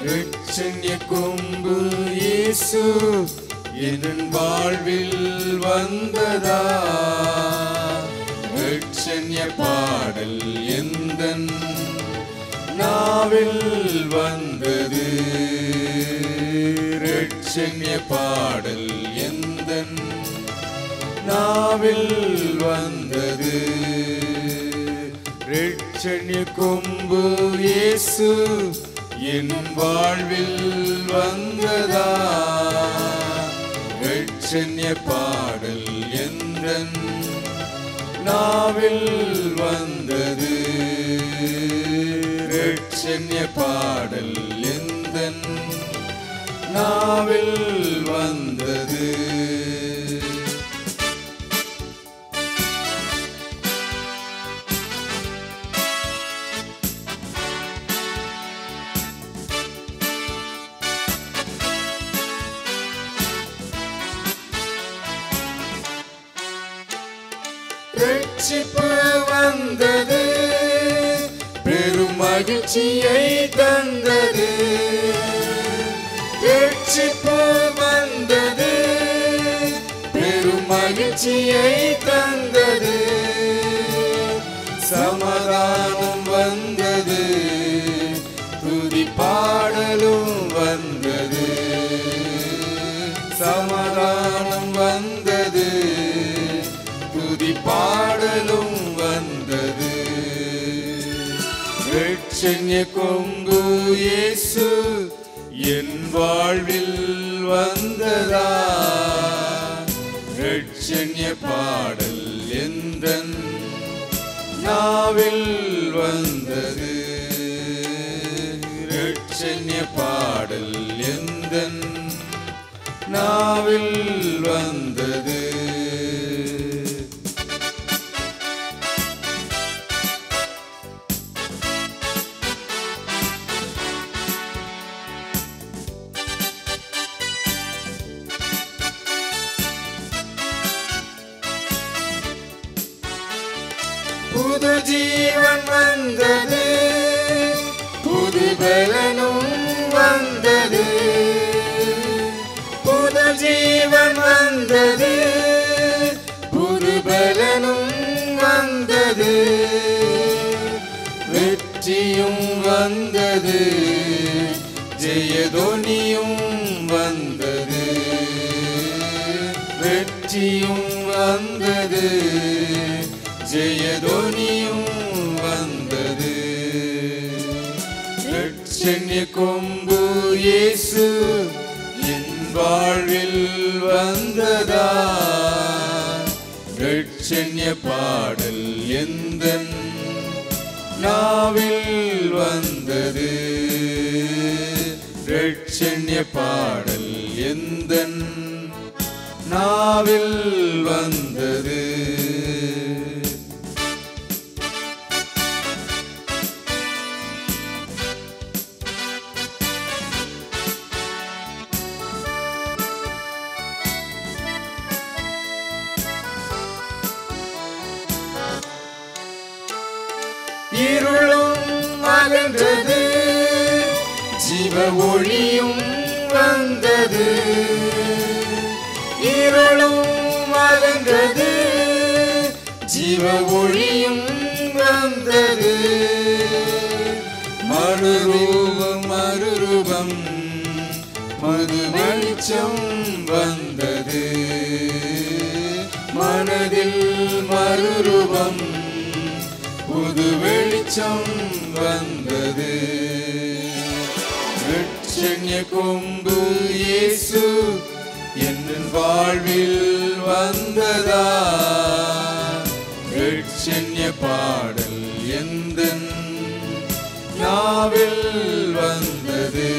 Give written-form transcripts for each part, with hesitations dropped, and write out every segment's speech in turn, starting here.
ரட்சண்ய கொம்பு இயேசு என் வாழ்வில் வந்ததா, ரட்சண்ய பாடல் எந்தன் நாவில் வந்தது, ரட்சண்ய பாடல் எந்தன் நாவில் வந்தது. ரட்சண்ய கொம்பு இயேசு என் வாழ்வில் வந்ததா, ரட்சண்ய பாடல் எந்தன் நாவில் வந்தது, ரட்சண்ய பாடல் எந்தன் நாவில் வந்தது. ரட்சிப்பு வந்தது, பெரும் மகிழ்ச்சியை தந்தது, ரட்சிப்பு வந்தது, பெரும் மகிழ்ச்சியை தந்தது, சமாதானம் வந்தது, துதி பாடலும் வந்தது, சமாதானம் வந்தது, துதி பாடலும் வந்தது. ரட்சண்ய கொம்பு இயேசு என் வாழ்வில் வந்ததா, ரட்சண்ய பாடல் எந்தன் நாவில் வந்தது, ரட்சண்ய பாடல் எந்தன் நாவில் வந்தது. புது ஜீவன் வந்தது, புது பலனும் வந்தது, புது ஜீவன் வந்தது, புது பலனும் வந்தது, வெற்றியும் வந்தது, ஜெயதொனியும் வந்தது, வெற்றியும் வந்தது, ஜெயதொனியும் வந்தது. ரட்சண்ய கொம்பு இயேசு என் வாழ்வில் வந்ததா, ரட்சண்ய பாடல் எந்தன் நாவில் வந்தது, ரட்சண்ய பாடல் எந்தன் நாவில் வந்தது. இருளும் அகன்றது, ஜீவ ஒளியும் வந்தது, இருளும் அகன்றது, ஜீவ ஒளியும் வந்தது, மறுரூபம் மறுரூபம் மது வெளிச்சம் வந்தது, மனதில் மறுரூபம் புது வெளிச்சம் வந்தது. ரட்சண்ய கொம்பு இயேசு என் வாழ்வில் வந்ததா, ரட்சண்ய பாடல் எந்தன் நாவில் வந்தது,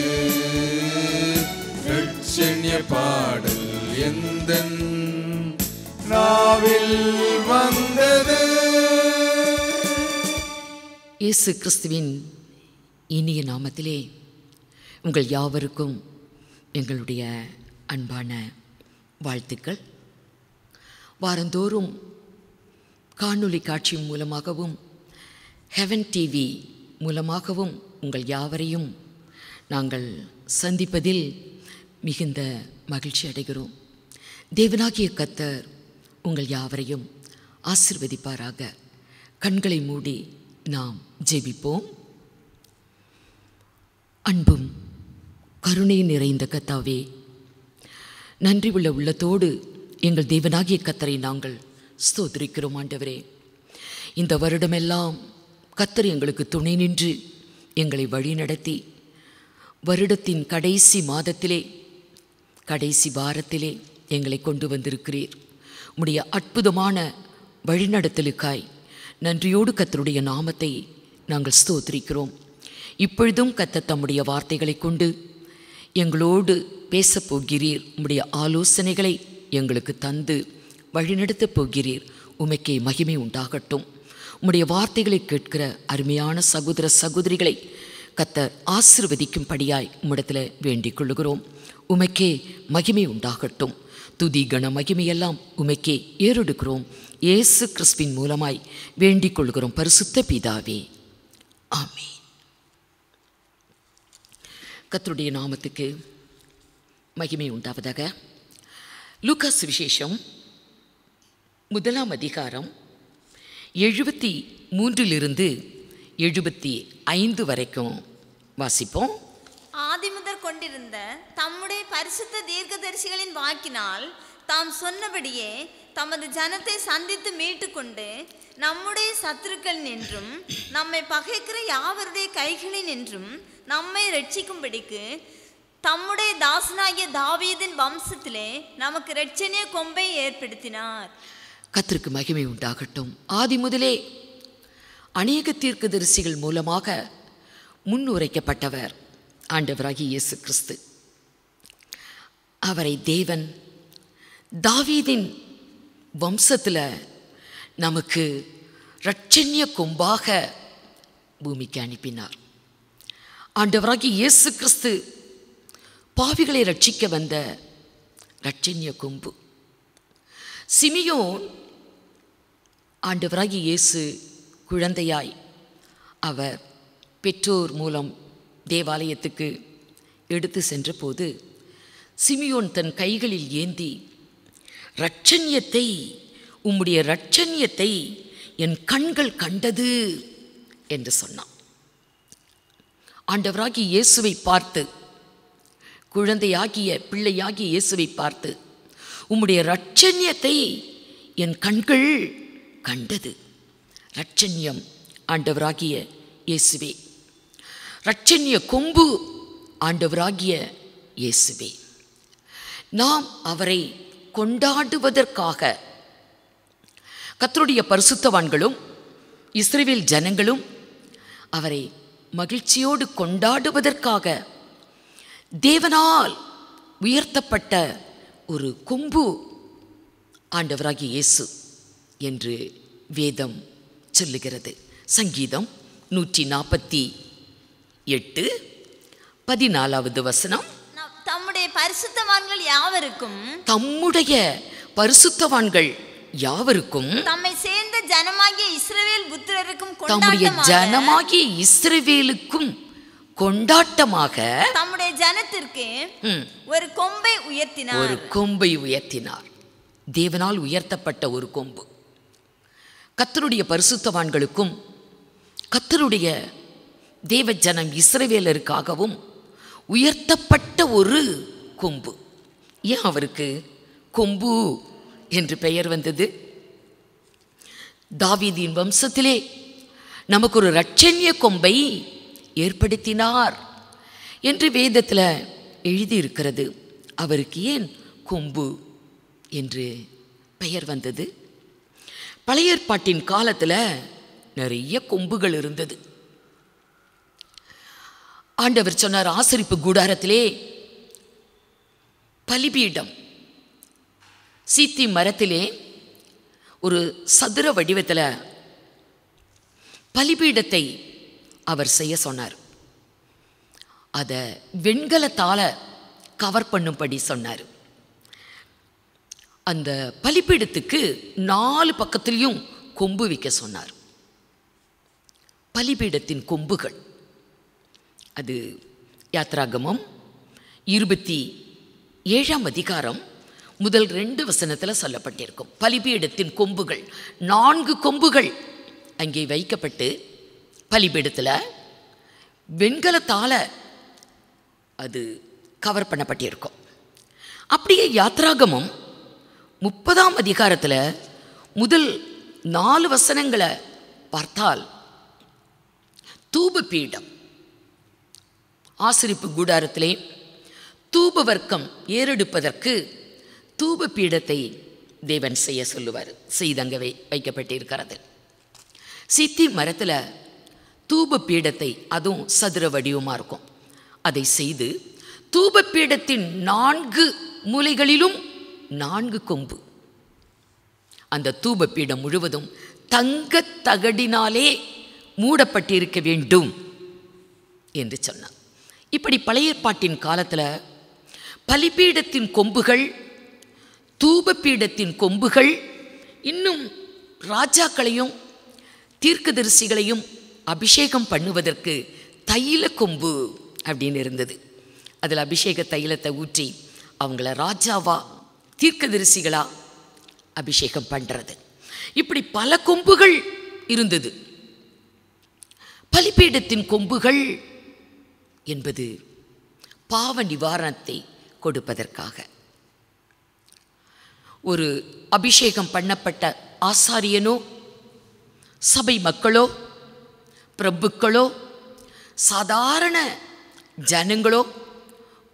ரட்சண்ய பாடல் எந்தன் நாவில் வந்தது. இயேசு கிறிஸ்துவின் இனிய நாமத்திலே உங்கள் யாவருக்கும் எங்களுடைய அன்பான வாழ்த்துக்கள். வாரந்தோறும் காணொளி காட்சி மூலமாகவும் ஹெவன் டிவி மூலமாகவும் உங்கள் யாவரையும் நாங்கள் சந்திப்பதில் மிகுந்த மகிழ்ச்சி அடைகிறோம். தேவனாகிய கர்த்தர் உங்கள் யாவரையும் ஆசீர்வதிப்பாராக. கண்களை மூடி நாம் ஜெபிப்போம். அன்பும் கருணை நிறைந்த கர்த்தாவே, நன்றி உள்ள உள்ளத்தோடு எங்கள் தேவனாகிய கர்த்தரை நாங்கள் ஸ்தோத்திரிக்கிறோம். ஆண்டவரே, இந்த வருடமெல்லாம் கர்த்தர் எங்களுக்கு துணை நின்று எங்களை வழிநடத்தி வருடத்தின் கடைசி மாதத்திலே, கடைசி வாரத்திலே எங்களை கொண்டு வந்திருக்கிறீர். உம்முடைய அற்புதமான வழிநடத்தலுக்காய் நன்றியோடு கர்த்தருடைய நாமத்தை நாங்கள் ஸ்தோத்திரிக்கிறோம். இப்பொழுதும் கர்த்தர் தம்முடைய வார்த்தைகளை கொண்டு எங்களோடு பேசப்போகிறீர். உம்முடைய ஆலோசனைகளை எங்களுக்கு தந்து வழிநடத்தப் போகிறீர். உமக்கே மகிமை உண்டாகட்டும். உம்முடைய வார்த்தைகளை கேட்கிற அருமையான சகோதர சகோதரிகளை கர்த்தர் ஆசீர்வதிக்கும்படியாய் உம்மிடத்தில் வேண்டிக் கொள்ளுகிறோம். உமக்கே மகிமை உண்டாகட்டும். துதி கன மகிமையெல்லாம் உமக்கே ஏறெடுக்கிறோம். இயேசு கிறிஸ்துவின் மூலமாய் வேண்டிக் கொள்கிறோம் பரிசுத்த பிதாவே, ஆமென். கர்த்தருடைய நாமத்துக்கு மகிமை உண்டாவதாக. லூக்கா சுவிசேஷம் 1 அதிகாரம் 73 75 வரைக்கும் வாசிப்போம். ஆதிமுதற் கொண்டிருந்த தம்முடைய பரிசுத்த தீர்க்கதரிசிகளின் வாக்கினால் தாம் சொன்னபடியே தமது ஜனத்தை சந்தித்து மீட்டு கொண்டு நம்முடைய சத்துருக்கள் நின்றும் நம்மை பகைக்கிற யாவருடைய கைகளில் நின்றும் நம்மை ரட்சிக்கும்படிக்கு தம்முடைய தாசனாகிய தாவீதின் வம்சத்திலே நமக்கு இரட்சணிய கொம்பை ஏற்படுத்தினார். கர்த்தருக்கு மகிமை உண்டாகட்டும். ஆதி முதலே அநேக தீர்க்கதரிசிகள் மூலமாக முன்னுரைக்கப்பட்டவர் ஆண்டவராகிய இயேசு கிறிஸ்து. அவரை தேவன் தாவீதின் வம்சத்தில் நமக்கு இரட்சணிய கொம்பாக பூமிக்கு அனுப்பினார். ஆண்டவராகிய இயேசு கிறிஸ்து பாவிகளை ரட்சிக்க வந்த இரட்சணிய கொம்பு. சிமியோன் ஆண்டவராகிய இயேசு குழந்தையாய் அவர் பெற்றோர் மூலம் தேவாலயத்துக்கு எடுத்து சென்ற போது சிமியோன் தன் கைகளில் ஏந்தி, இரட்சணியத்தை, உம்முடைய இரட்சணியத்தை என் கண்கள் கண்டது என்று சொன்னான். ஆண்டவராகிய இயேசுவை பார்த்து, குழந்தையாகிய பிள்ளையாகிய இயேசுவை பார்த்து, உம்முடைய இரட்சணியத்தை என் கண்கள் கண்டது. இரட்சணியம் ஆண்டவராகிய இயேசுவே. இரட்சணிய கொம்பு ஆண்டவராகிய இயேசுவே. நாம் அவரை கொண்டாடுவதற்காக கர்த்தருடைய பரிசுத்தவான்களும் இஸ்ரவேல் ஜனங்களும் அவரை மகிழ்ச்சியோடு கொண்டாடுவதற்காக தேவனால் உயர்த்தப்பட்ட ஒரு கொம்பு ஆண்டவராகிய இயேசு என்று வேதம் சொல்லுகிறது. சங்கீதம் 148:14 வசனம். தம்முடைய பரிசுத்தவான்கள் யாவருக்கும், தம்முடைய பரிசுத்தவான்கள் யாவருக்கும், தம்மை சேர்ந்த ஜனமாகிய இஸ்ரவேல் புத்திரருக்கும் தம்முடைய ஜனமாகிய இஸ்ரவேலுக்கும் கொண்டாட்டமாக தம்முடைய ஜனத்திற்கு ஒரு கொம்பை உயர்த்தினார். ஒரு கொம்பை உயர்த்தினார். தேவனால் உயர்த்தப்பட்ட ஒரு கொம்பு. கர்த்தருடைய பரிசுத்தவான்களுக்கும் கர்த்தருடைய தேவ ஜனம் இஸ்ரவேலருக்காகவும் உயர்த்தப்பட்ட ஒரு கொம்பு. ஏன் அவருக்கு கொம்பு என்று பெயர் வந்தது? தாவீதின் வம்சத்திலே நமக்கு ஒரு இரட்சணிய கொம்பை ஏற்படுத்தினார் என்று வேதத்தில் எழுதியிருக்கிறது. அவருக்கு ஏன் கொம்பு என்று பெயர் வந்தது? பழைய ஏற்பாட்டின் காலத்தில் நிறைய கொம்புகள் இருந்தது. ஆண்டவர் சொன்னார், ஆசரிப்பு கூடாரத்திலே பலிபீடம் சீத்தி மரத்திலே ஒரு சதுர வடிவத்தில் பலிபீடத்தை அவர் செய்ய சொன்னார். அதை வெண்கலத்தால் கவர் பண்ணும்படி சொன்னார். அந்த பலிபீடத்துக்கு 4 பக்கத்திலையும் கொம்பு வைக்க சொன்னார். பலிபீடத்தின் கொம்புகள் அது யாத்ராகமம் 27ஆம் அதிகாரம் முதல் 2 வசனத்தில் சொல்லப்பட்டிருக்கும். பலிபீடத்தின் கொம்புகள் 4 கொம்புகள் அங்கே வைக்கப்பட்டு பலிபீடத்தில் வெண்கலத்தால் அது கவர் பண்ணப்பட்டிருக்கும். அப்படியே யாத்ராகமம் 30ஆம் அதிகாரத்தில் முதல் 4 வசனங்களை பார்த்தால் தூப பீடம், ஆசரிப்பு கூடாரத்திலே தூப வர்க்கம் ஏறெடுப்பதற்கு தூப பீடத்தை தேவன் செய்ய சொல்லுவார். செய்தங்கவே வைக்கப்பட்டிருக்கிறது. சித்தி மரத்தில் தூப பீடத்தை, அதுவும் சதுர வடிவமாக இருக்கும், அதை செய்து தூப பீடத்தின் 4 மூலைகளிலும் 4 கொம்பு, அந்த தூப பீடம் முழுவதும் தங்க தகடினாலே மூடப்பட்டிருக்க வேண்டும் என்று சொன்னார். இப்படி பழைய ஏற்பாட்டின் காலத்தில் பலிபீடத்தின் கொம்புகள், தூப பீடத்தின் கொம்புகள், இன்னும் ராஜாக்களையும் தீர்க்கதரிசிகளையும் அபிஷேகம் பண்ணுவதற்கு தைல கொம்பு அப்படின்னு இருந்தது. அதில் அபிஷேக தைலத்தை ஊற்றி அவங்கள ராஜாவா தீர்க்கதரிசிகளா அபிஷேகம் பண்ணுறது. இப்படி பல கொம்புகள் இருந்தது. பலிபீடத்தின் கொம்புகள் என்பது பாவ நிவாரணத்தை கொடுப்பதற்காக. ஒரு அபிஷேகம் பண்ணப்பட்ட ஆசாரியனோ, சபை மக்களோ, பிரபுக்களோ, சாதாரண ஜனங்களோ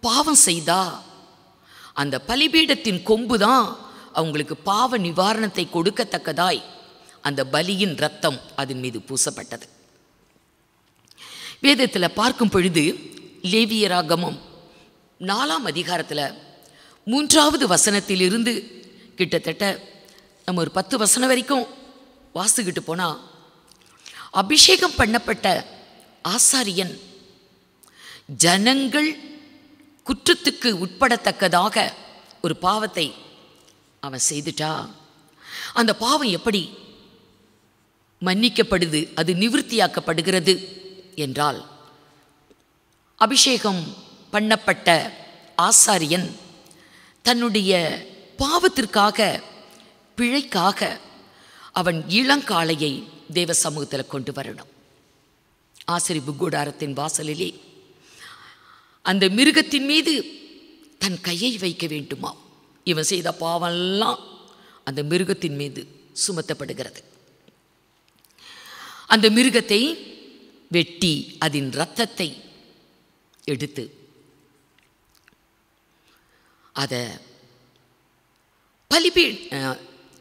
பாவம் செய்தா அந்த பலிபீடத்தின் கொம்பு தான் அவங்களுக்கு பாவ நிவாரணத்தை கொடுக்கத்தக்கதாய் அந்த பலியின் இரத்தம் அதன் மீது பூசப்பட்டது. வேதத்தில் பார்க்கும் பொழுது லேவியராகமம் 4ஆம் அதிகாரத்தில் 3வது வசனத்திலிருந்து கிட்டத்தட்ட நம்ம ஒரு 10 வசனம் வரைக்கும் வாசிக்கிட்டு போனால், அபிஷேகம் பண்ணப்பட்ட ஆசாரியன் ஜனங்கள் குற்றத்துக்கு உட்படத்தக்கதாக ஒரு பாவத்தை அவன் செய்துட்டா அந்த பாவம் எப்படி மன்னிக்கப்படுது, அது நிவிர்த்தியாக்கப்படுகிறது என்றால், அபிஷேகம் பண்ணப்பட்ட ஆசாரியன் தன்னுடைய பாவத்திற்காக, பிழைக்காக அவன் இளங்காளையை தேவ சமூகத்தில் கொண்டு வரணும். ஆசரிப்பு கூடாரத்தின் வாசலிலே அந்த மிருகத்தின் மீது தன் கையை வைக்க வேண்டுமா. இவன் செய்த பாவம்லாம் அந்த மிருகத்தின் மீது சுமத்தப்படுகிறது. அந்த மிருகத்தை வெட்டி அதன் இரத்தத்தை எடுத்து அதை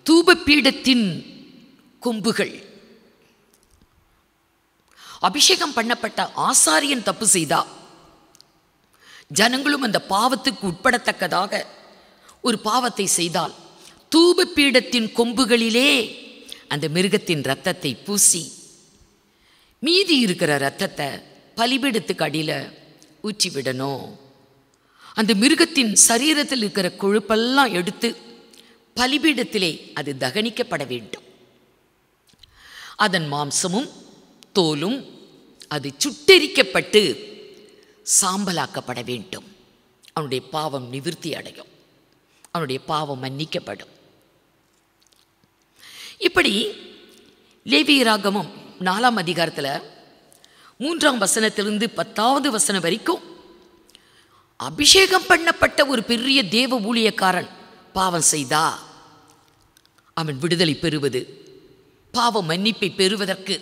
தூப பீடத்தின் கொம்புகள், அபிஷேகம் பண்ணப்பட்ட ஆசாரியன் தப்பு செய்தா ஜனங்களும் அந்த பாவத்துக்கு உட்படத்தக்கதாக ஒரு பாவத்தை செய்தால் தூப பீடத்தின் கொம்புகளிலே அந்த மிருகத்தின் இரத்தத்தை பூசி மீதி இருக்கிற இரத்தத்தை பலிபீடத்துக்கு அடியில் ஊற்றி விடணும். அந்த மிருகத்தின் சரீரத்தில் இருக்கிற கொழுப்பெல்லாம் எடுத்து பலிபீடத்திலே அது தகனிக்கப்பட வேண்டும். அதன் மாம்சமும் தோலும் அது சுட்டெரிக்கப்பட்டு சாம்பலாக்கப்பட வேண்டும். அவனுடைய பாவம் நிவிர்த்தி அடையும், அவனுடைய பாவம் மன்னிக்கப்படும். இப்படி லேவியராகமம் 4ஆம் அதிகாரத்தில் 3ஆம் வசனத்திலிருந்து 10வது வசனம் வரைக்கும் அபிஷேகம் பண்ணப்பட்ட ஒரு பெரிய தேவ ஊழியக்காரன் பாவம் செய்தா அவன் விடுதலை பெறுவது, பாவ மன்னிப்பை பெறுவதற்கு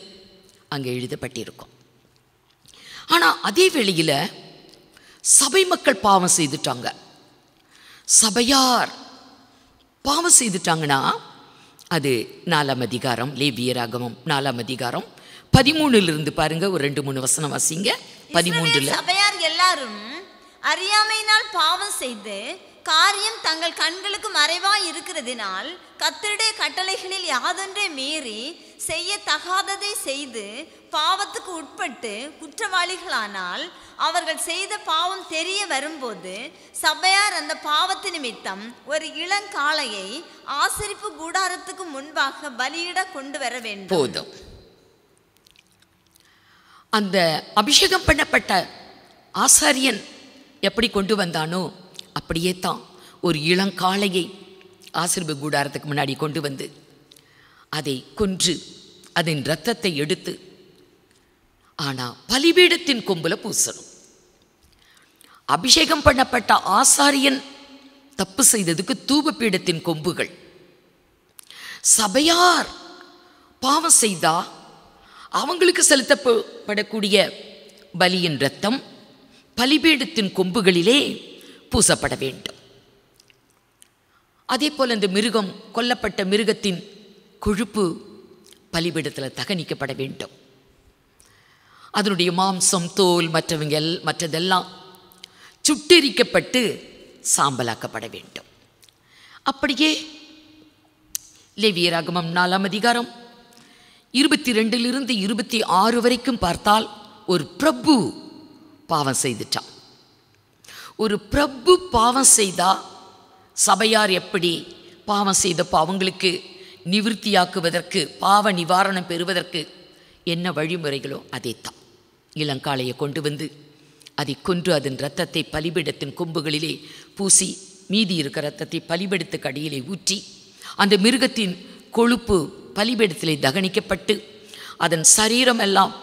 அங்கே எழுதப்பட்டிருக்கும். ஆனால் அதே வேளையில் சபை மக்கள் பாவம் செய்துட்டாங்க, சபையார் பாவம் செய்துட்டாங்கன்னா அது 4ஆம் அதிகாரம், லேவியராகமம் 4ஆம் அதிகாரம் 13 பாருங்க, ஒரு 2-3 வசனம் வாசிங்க. 13 சபையார் எல்லாரும் அறியாமையினால் பாவம் செய்து காரியம் தங்கள் கண்களுக்கு மறைவாய் இருக்கிறதினால் கர்த்தருடைய கட்டளைகளில் யாதொன்றை மீறி செய்யத்தகாததை செய்து பாவத்துக்கு உட்பட்டு குற்றவாளிகளானால் அவர்கள் செய்த பாவம் தெரிய வரும்போது சபையார் அந்த பாவத்து நிமித்தம் ஒரு இளங்காளையை ஆசரிப்பு கூடாரத்துக்கு முன்பாக பலியிட கொண்டு வர வேண்டும். போதும். அந்த அபிஷேகம் பண்ணப்பட்ட ஆசாரியன் எப்படி கொண்டு வந்தானோ அப்படியே தான் ஒரு இளங்காளையை ஆசரிப்பு கூடாரத்துக்கு முன்னாடி கொண்டு வந்து அதை கொன்று அதன் இரத்தத்தை எடுத்து ஆனால் பலிபீடத்தின் கொம்புல பூசணும். அபிஷேகம் பண்ணப்பட்ட ஆசாரியன் தப்பு செய்ததுக்கு தூபபீடத்தின் கொம்புகள், சபையார் பாவம் செய்தா அவங்களுக்கு செலுத்தப்படக்கூடிய பலியின் இரத்தம் பலிபீடத்தின் கொம்புகளிலே பூசப்பட வேண்டும். அதே போல் அந்த மிருகம், கொல்லப்பட்ட மிருகத்தின் கொழுப்பு பலிபீடத்தில் தகனிக்கப்பட வேண்டும். அதனுடைய மாம்சம், தோல், மற்றதெல்லாம் சுட்டெரிக்கப்பட்டு சாம்பலாக்கப்பட வேண்டும். அப்படியே லேவியராகமம் 4ஆம் அதிகாரம் 22 26 வரைக்கும் பார்த்தால் ஒரு பிரபு பாவம் செய்துட்டான். ஒரு பிரபு பாவம் செய்தா சபையார் எப்படி பாவம் செய்தப்போ அவங்களுக்கு நிவிர்த்தியாக்குவதற்கு, பாவ நிவாரணம் பெறுவதற்கு என்ன வழிமுறைகளோ அதே தான். இளங்காளையை கொண்டு வந்து அதை கொன்று அதன் இரத்தத்தை பலிபீடத்தின் கொம்புகளிலே பூசி மீதி இருக்கிற இரத்தத்தை பலிபீடத்துக்கு அடியிலே ஊற்றி அந்த மிருகத்தின் கொழுப்பு பலிபீடத்திலே தகனிக்கப்பட்டு அதன் சரீரம் எல்லாம்,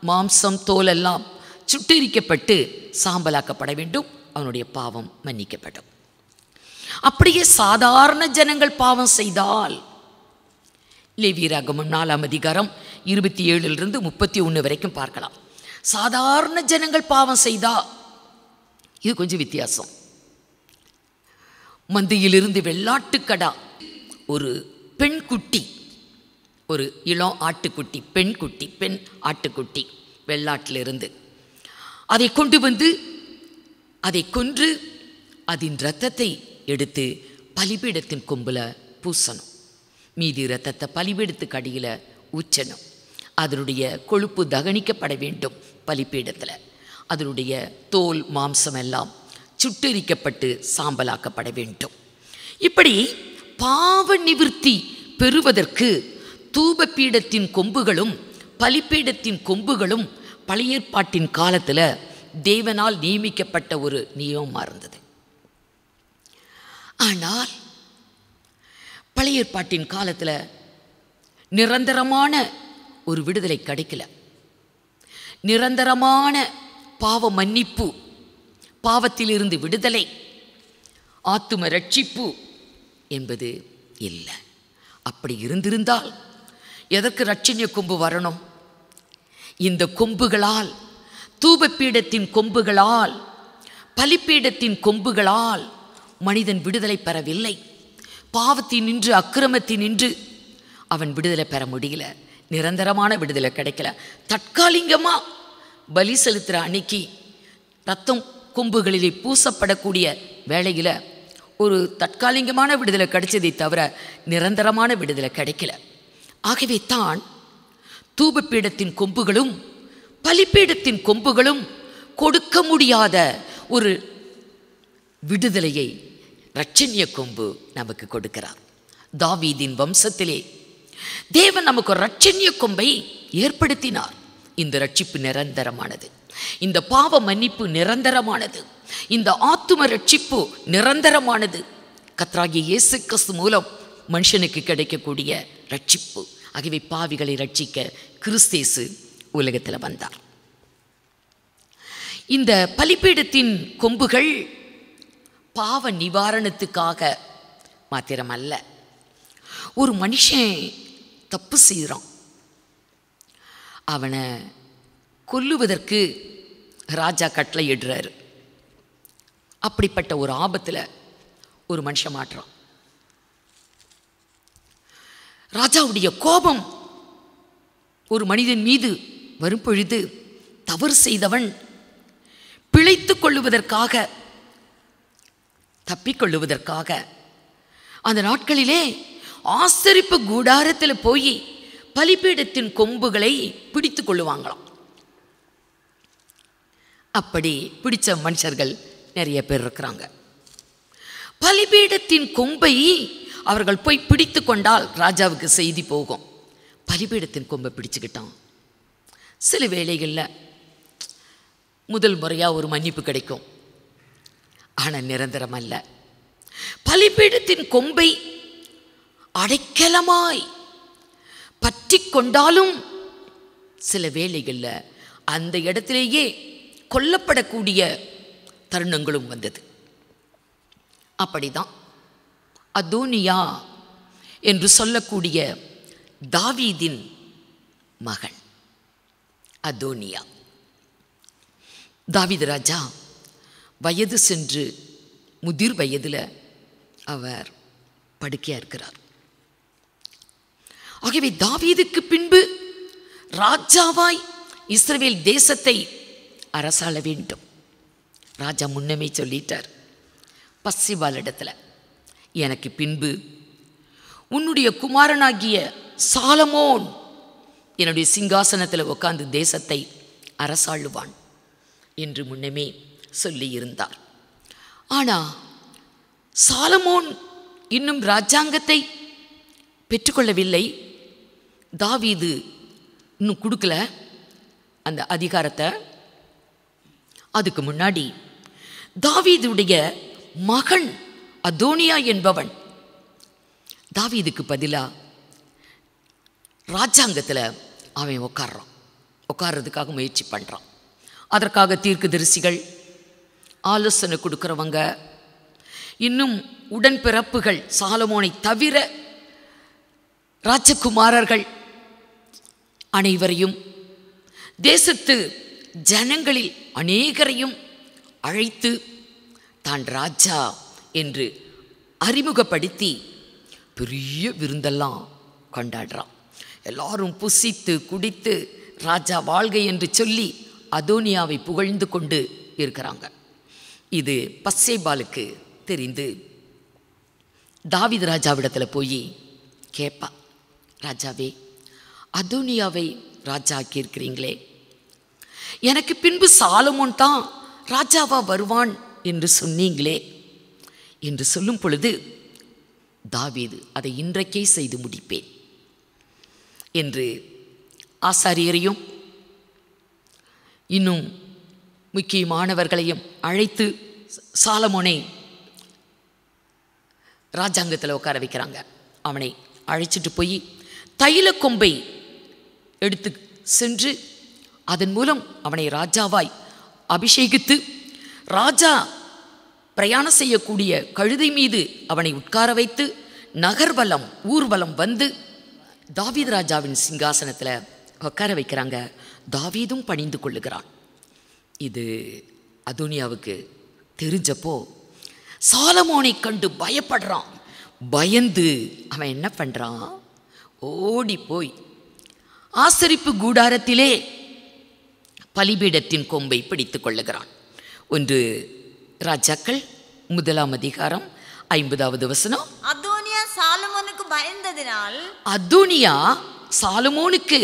மாம்சம், தோலெல்லாம் சுட்டெரிக்கப்பட்டு சாம்பலாக்கப்பட வேண்டும். அவனுடைய பாவம் மன்னிக்கப்படும். அப்படியே சாதாரண ஜனங்கள் பாவம் செய்தால் லேவியராகமம் 4ஆம் அதிகாரம் 27 31 வரைக்கும் பார்க்கலாம். சாதாரண ஜனங்கள் பாவம் செய்தா இது கொஞ்சம் வித்தியாசம். மந்தையிலிருந்து வெள்ளாட்டுக்கடா, ஒரு பெண் குட்டி, ஒரு இளம் ஆட்டுக்குட்டி, பெண் ஆட்டுக்குட்டி வெள்ளாட்டிலிருந்து அதை கொண்டு வந்து அதை கொன்று அதன் இரத்தத்தை எடுத்து பலிபீடத்தின் கொம்புல பூசணும். மீதி இரத்தத்தை பலிபீடத்துக்கு அடியில் ஊற்றணும். அதனுடைய கொழுப்பு தகனிக்கப்பட வேண்டும் பலிபீடத்தில். அதனுடைய தோல், மாம்சம் எல்லாம் சுட்டெரிக்கப்பட்டு சாம்பலாக்கப்பட வேண்டும். இப்படி பாவ நிவிர்த்தி பெறுவதற்கு தூபபீடத்தின் கொம்புகளும் பலிபீடத்தின் கொம்புகளும் பழைய ஏற்பாட்டின் காலத்தில் தேவனால் நியமிக்கப்பட்ட ஒரு நியமமாக இருந்தது. ஆனால் பழைய ஏற்பாட்டின் காலத்தில் நிரந்தரமான ஒரு விடுதலை கிடைக்கல. நிரந்தரமான பாவ மன்னிப்பு, பாவத்திலிருந்து விடுதலை, ஆத்தும ரட்சிப்பு என்பது இல்லை. அப்படி இருந்திருந்தால் எதற்கு ரட்சணிய கொம்பு வரணும்? இந்த கொம்புகளால், தூபபீடத்தின் கொம்புகளால், பலிபீடத்தின் கொம்புகளால் மனிதன் விடுதலை பெறவில்லை. பாவத்தின் நின்று, அக்கிரமத்தின் நின்று அவன் விடுதலை பெற முடியல. நிரந்தரமான விடுதலை கிடைக்கல. தற்காலிகமாக பலி செலுத்துகிற அன்னைக்கு ரத்தம் கொம்புகளிலே பூசப்படக்கூடிய வேளையில் ஒரு தற்காலிகமான விடுதலை கிடைச்சதை தவிர நிரந்தரமான விடுதலை கிடைக்கல. ஆகவே தான் தூபபீடத்தின் கொம்புகளும் பலிபீடத்தின் கொம்புகளும் கொடுக்க முடியாத ஒரு விடுதலையை இரட்சணிய கொம்பு நமக்கு கொடுக்கிறார். தாவீதின் வம்சத்திலே தேவன் நமக்கு இரட்சணிய கொம்பை ஏற்படுத்தினார். இந்த ரட்சிப்பு நிரந்தரமானது. இந்த பாவ மன்னிப்பு நிரந்தரமானது. இந்த ஆத்தும ரட்சிப்பு நிரந்தரமானது. கர்த்தராகிய இயேசு கிறிஸ்து மூலம் மனுஷனுக்கு கிடைக்கக்கூடிய ரட்சிப்பு. ஆகவே பாவிகளை ரட்சிக்க கிறிஸ்தேசு உலகத்தில் வந்தார். இந்த பலிபீடத்தின் கொம்புகள் பாவ நிவாரணத்துக்காக மாத்திரமல்ல. ஒரு மனுஷன் தப்பு செய்கிறான், அவனை கொல்லுவதற்கு ராஜா கட்டளை இடுறாரு. அப்படிப்பட்ட ஒரு ஆபத்தில் ஒரு மனுஷன் மாட்டுறான். ராஜாவுடைய கோபம் ஒரு மனிதன் மீது வரும் பொழுது தவறு செய்தவன் பிழைத்து கொள்ளுவதற்காக, தப்பிக்கொள்ளுவதற்காக அந்த நாட்களிலே ஆசரிப்பு கூடாரத்தில் போய் பலிபீடத்தின் கொம்புகளை பிடித்து கொள்ளுவாங்களாம். அப்படி பிடிச்ச மனுஷர்கள் நிறைய பேர் இருக்கிறாங்க. பலிபீடத்தின் கொம்பை அவர்கள் போய் பிடித்து கொண்டால் ராஜாவுக்கு செய்தி போகும், பலிபீடத்தின் கொம்பை பிடிச்சுக்கிட்டான். சில வேளைகளில் முதல் முறையாக ஒரு மன்னிப்பு கிடைக்கும், ஆனால் நிரந்தரம் அல்ல. பலிபீடத்தின் கொம்பை அடைக்கலமாய் பற்றி கொண்டாலும் சில வேளைகளில் அந்த இடத்திலேயே கொல்லப்படக்கூடிய தருணங்களும் வந்தது. அப்படிதான் அதோனியா என்று சொல்லக்கூடிய தாவீதின் மகன் அதோனியா. தாவீது ராஜா வயது சென்று முதிர் வயதில் அவர் படுக்கையாக இருக்கிறார். ஆகவே தாவீதுக்கு பின்பு ராஜாவாய் இஸ்ரவேல் தேசத்தை அரசாள வேண்டும். ராஜா முன்னமே சொல்லிட்டார் பத்சேபாள் இடத்துல, எனக்கு பின்பு உன்னுடைய குமாரனாகிய சாலமோன் என்னுடைய சிங்காசனத்தில் உட்கார்ந்து தேசத்தை அரசாளுவான் என்று முன்னமே சொல்லியிருந்தார். ஆனால் சாலமோன் இன்னும் ராஜாங்கத்தை பெற்றுக்கொள்ளவில்லை. தாவீது இன்னும் கொடுக்கல அந்த அதிகாரத்தை. அதுக்கு முன்னாடி தாவீதுடைய மகன் அதோனியா என்பவன் தாவீதுக்கு பதிலாக ராஜாங்கத்தில் அவன் உட்கார்றதுக்காக முயற்சி பண்ணுறான். அதற்காக தீர்க்கதரிசிகள், ஆலோசனை கொடுக்குறவங்க, இன்னும் உடன்பிறப்புகள், சாலமோனை தவிர ராஜகுமாரர்கள் அனைவரையும், தேசத்து ஜனங்களில் அநேகரையும் அழைத்து தான் ராஜா என்று அறிமுகப்படுத்தி பெரிய விருந்தெல்லாம் கொண்டாடுறான். எல்லாரும் புசித்து குடித்து ராஜா வாழ்க என்று சொல்லி அதோனியாவை புகழ்ந்து கொண்டு இருக்கிறாங்க. இது பத்சேபாளுக்கு தெரிந்து தாவீது ராஜாவிடத்தில் போய் கேட்பா, ராஜாவே, அதோனியாவை ராஜா ஆக்கியிருக்கிறீங்களே, எனக்கு பின்பு சாலமோன் தான் ராஜாவா வருவான் என்று சொன்னீங்களே என்று சொல்லும் பொழுது தாவீது அதை இன்றைக்கே செய்து முடிப்பேன் என்று ஆசாரியரையும் இன்னும் முக்கியமானவர்களையும் அழைத்து சாலமோனை ராஜாங்கத்தில் உட்கார வைக்கிறாங்க. அவனை அழைச்சிட்டு போய் தைல கொம்பை எடுத்து சென்று அதன் மூலம் அவனை ராஜாவாய் அபிஷேகித்து, ராஜா பிரயாணம் செய்யக்கூடிய கழுதை மீது அவனை உட்கார வைத்து, நகர்வலம் ஊர்வலம் வந்து தாவீது ராஜாவின் சிங்காசனத்தில் உட்கார வைக்கிறாங்க. தாவீதும் பணிந்து கொள்ளுகிறான். இது அதோனியாவுக்கு தெரிஞ்சப்போ சாலமோனை கண்டு பயப்படுறான். பயந்து அவன் என்ன பண்ணுறான், ஓடி போய் ஆசரிப்பு கூடாரத்திலே பலிபீடத்தின் கொம்பை பிடித்து கொள்ளுகிறான். 1 ராஜாக்கள் 1 அதிகாரம் 50வது வசனம். அதோனியா சாலமோனுக்கு பயந்ததினால், அதோனியா சாலமோனுக்கு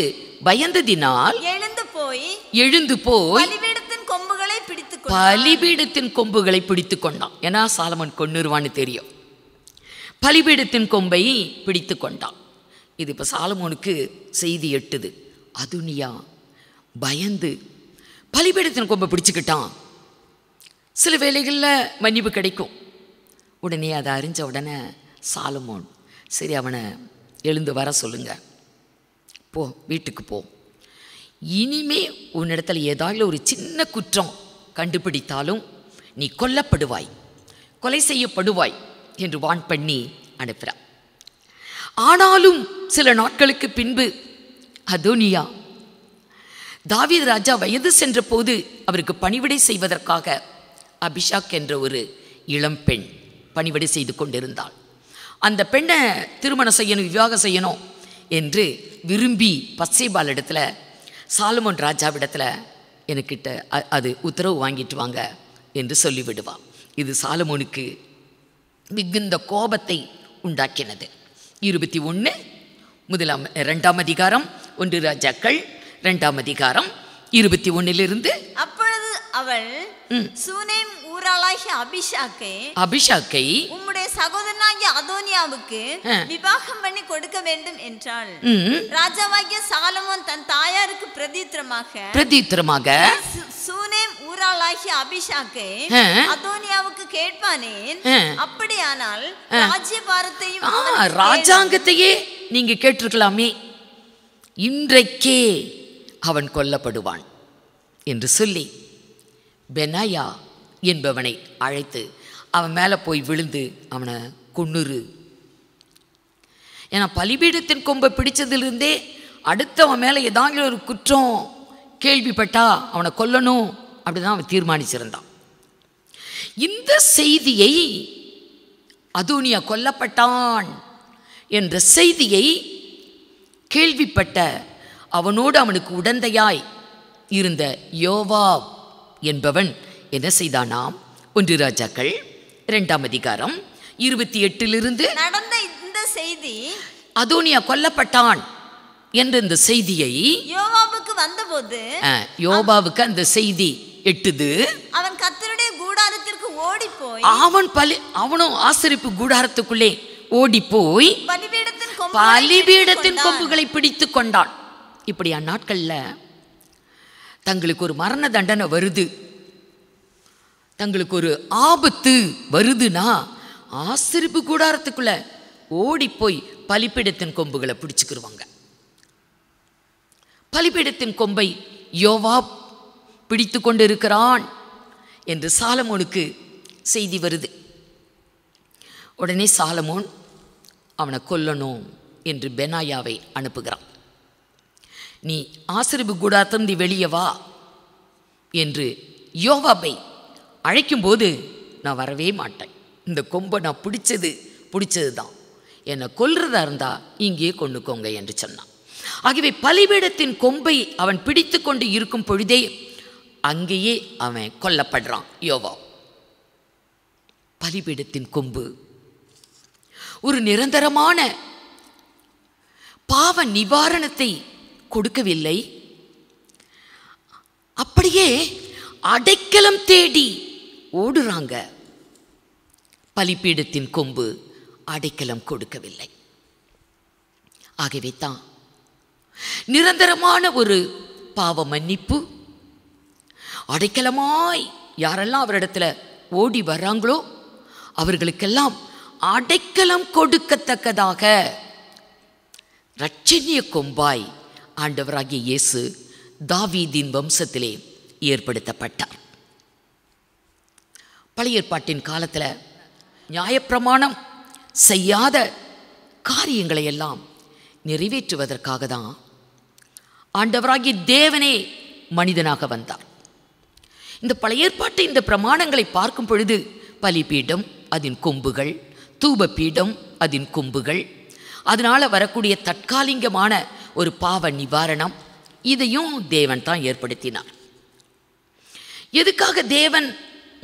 பயந்ததினால் எழுந்து போய் பலிபீடத்தின் கொம்புகளை பிடித்து கொண்டான். ஏன்னா சாலமோன் கொன்னுருவான்னு தெரியும். பலிபீடத்தின் கொம்பை பிடித்து கொண்டான். இது இப்போ சாலமோனுக்கு செய்தி எட்டுது. அதோனியா பயந்து பலிபீடத்தின் கொம்பை பிடிச்சுக்கிட்டான். சில வேளைகளில் மன்னிப்பு கிடைக்கும். உடனே அதை அறிஞ்ச உடனே சாலமோன், சரி அவனை எழுந்து வர சொல்லுங்க, போ வீட்டுக்கு போ, இனிமே உன்னிடத்தில் ஏதாவது ஒரு சின்ன குற்றம் கண்டுபிடித்தாலும் நீ கொல்லப்படுவாய், கொலை செய்யப்படுவாய் என்று வான் பண்ணி அனுப்புகிறான். ஆனாலும் சில நாட்களுக்கு பின்பு அதோனியா தாவீது ராஜா வயது சென்ற போது அவருக்கு பணிவிடை செய்வதற்காக அபிஷாக் என்ற ஒரு இளம்பெண் பணிவிடை செய்து கொண்டிருந்தாள். அந்த பெண்ணை திருமணம் செய்யணும், விவாகம் செய்யணும் என்று விரும்பி பத்சேபாள் இடத்துல சாலமோன் ராஜாவிடத்தில் எனக்கிட்ட அது உத்தரவு வாங்கிட்டு வாங்க என்று சொல்லிவிடுவான். இது சாலமோனுக்கு மிகுந்த கோபத்தை உண்டாக்கினது. 21 2 அதிகாரம் 1 ராஜாக்கள் 2 அதிகாரம் 21 அப்பொழுது அவள் சூனேம் ஊராளாகிய அபிஷாக்கை உம்முடைய சகோதரனாகிய அதோனியாவுக்கு விவாகம் பண்ணி கொடுக்க வேண்டும் என்றாள். ராஜாவாகிய சாலமோன் தன் தாயாருக்கு பிரதித்திரமாக சூனேம் ஊராளாகிய அபிஷாக்கை அதோனியாவுக்கு கேட்பானேன், அப்படியானால் ராஜ்யபாரத்தையும் ராஜாங்கத்தையே நீங்க கேட்டிருக்கலாமே, இன்றைக்கே அவன் கொல்லப்படுவான் என்று சொல்லி பெனாயா என்பவனை அழைத்து அவன் மேலே போய் விழுந்து அவனை கொன்னுரு. ஏன்னா பலிபீடத்தின் கொம்பை பிடிச்சதிலிருந்தே அடுத்தவன் மேலே ஏதாவது ஒரு குற்றம் கேள்விப்பட்டா அவனை கொல்லணும் அப்படிதான் அவன் தீர்மானிச்சிருந்தான். இந்த செய்தியை அதோனியா கொல்லப்பட்டான் என்ற செய்தியை கேள்விப்பட்ட அவனோடு அவனுக்கு உடந்தையாய் இருந்த யோவாப் என்பவன் என்ன செய்தானாம்? 1 ராஜாக்கள் 2ஆம் அதிகாரம் 28 நடந்த இந்த செய்தி, அதோனியா கொல்லப்பட்டான் என்ற இந்த செய்தியை யோவாபுக்கு வந்தபோது, யோவாபுக்கு அந்த செய்தி எட்டுது. அவன் கர்த்தருடைய கூடாரத்திற்கு ஓடி போய் அவனும் ஆசரிப்பு கூடாரத்துக்குள்ளே ஓடி போய் பலிபீடத்தின் கொம்புகளை பிடித்து கொண்டான். இப்படியா நாட்கள்ல தங்களுக்கு ஒரு மரண தண்டனை வருது, தங்களுக்கு ஒரு ஆபத்து வருதுன்னா ஆசரிப்பு கூடாரத்துக்குள்ள ஓடி போய் பலிபீடத்தின் கொம்புகளை பிடிச்சுக்கிடுவாங்க. பலிபீடத்தின் கொம்பை யோவாப் பிடித்து கொண்டிருக்கிறான் என்று சாலமோனுக்கு செய்தி வருது. உடனே சாலமோன் அவனை கொல்லணும் என்று பெனாயாவை அனுப்புகிறான். நீ ஆசரிப்பு கூடாரத்திலிருந்து வெளியே வா என்று யோவாபை அழைக்கும்போது, நான் வரவே மாட்டேன், இந்த கொம்பை நான் பிடிச்சது தான், என்னை கொல்றதா இருந்தா இங்கே கொண்டுக்கோங்க என்று சொன்னான். ஆகவே பலிபீடத்தின் கொம்பை அவன் பிடித்து கொண்டு இருக்கும் பொழுதே அங்கேயே அவன் கொல்லப்படுறான் யோவாப். பலிபீடத்தின் கொம்பு ஒரு நிரந்தரமான பாவ நிவாரணத்தை கொடுக்கவில்லை, அப்படியே அடைக்கலம் தேடி ஓடுறாங்க. பலிபீடத்தின் கொம்பு அடைக்கலம் கொடுக்கவில்லை. ஆகவே தான் நிரந்தரமான ஒரு பாவ மன்னிப்பு, அடைக்கலமாய் யாரெல்லாம் அவரிடத்துல ஓடி வர்றாங்களோ அவர்களுக்கெல்லாம் அடைக்கலம் கொடுக்கத்தக்கதாக இரட்சணிய கொம்பாய் ஆண்டவராகிய இயேசு தாவீதின் வம்சத்திலே ஏற்படுத்தப்பட்டார். பழைய ஏற்பாட்டின் காலத்தில் நியாயப்பிரமாணம் செய்யாத காரியங்களை எல்லாம் நிறைவேற்றுவதற்காக தான் ஆண்டவராகிய தேவனே மனிதனாக வந்தார். இந்த பழைய ஏற்பாட்டு இந்த பிரமாணங்களை பார்க்கும் பொழுது பலிபீடம் அதன் கொம்புகள், தூபபீடம் அதன் கொம்புகள், அதனால் வரக்கூடிய தற்காலிகமான ஒரு பாவ நிவாரணம், இதையும் தேவன் தான் ஏற்படுத்தினார். எதுக்காக தேவன்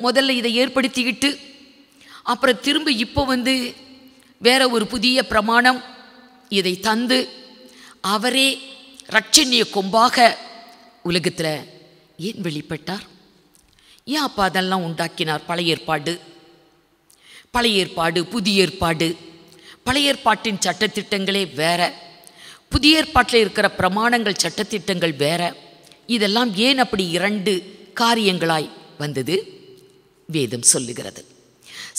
முதல்ல இதை ஏற்படுத்திக்கிட்டு அப்புறம் திரும்ப இப்போ வேற ஒரு புதிய பிரமாணம் இதை தந்து அவரே இரட்சணிய கொம்பாக உலகத்தில் ஏன் வெளிப்பட்டார்? ஏன் அப்போ அதெல்லாம் உண்டாக்கினார்? பழைய ஏற்பாடு புதிய ஏற்பாடு. பழைய ஏற்பாட்டின் சட்டத்திட்டங்களே வேற, புதிய ஏற்பாட்டில் இருக்கிற பிரமாணங்கள் சட்டத்திட்டங்கள் வேற. இதெல்லாம் ஏன் அப்படி 2 காரியங்களாய் வந்தது? வேதம் சொல்லுகிறது,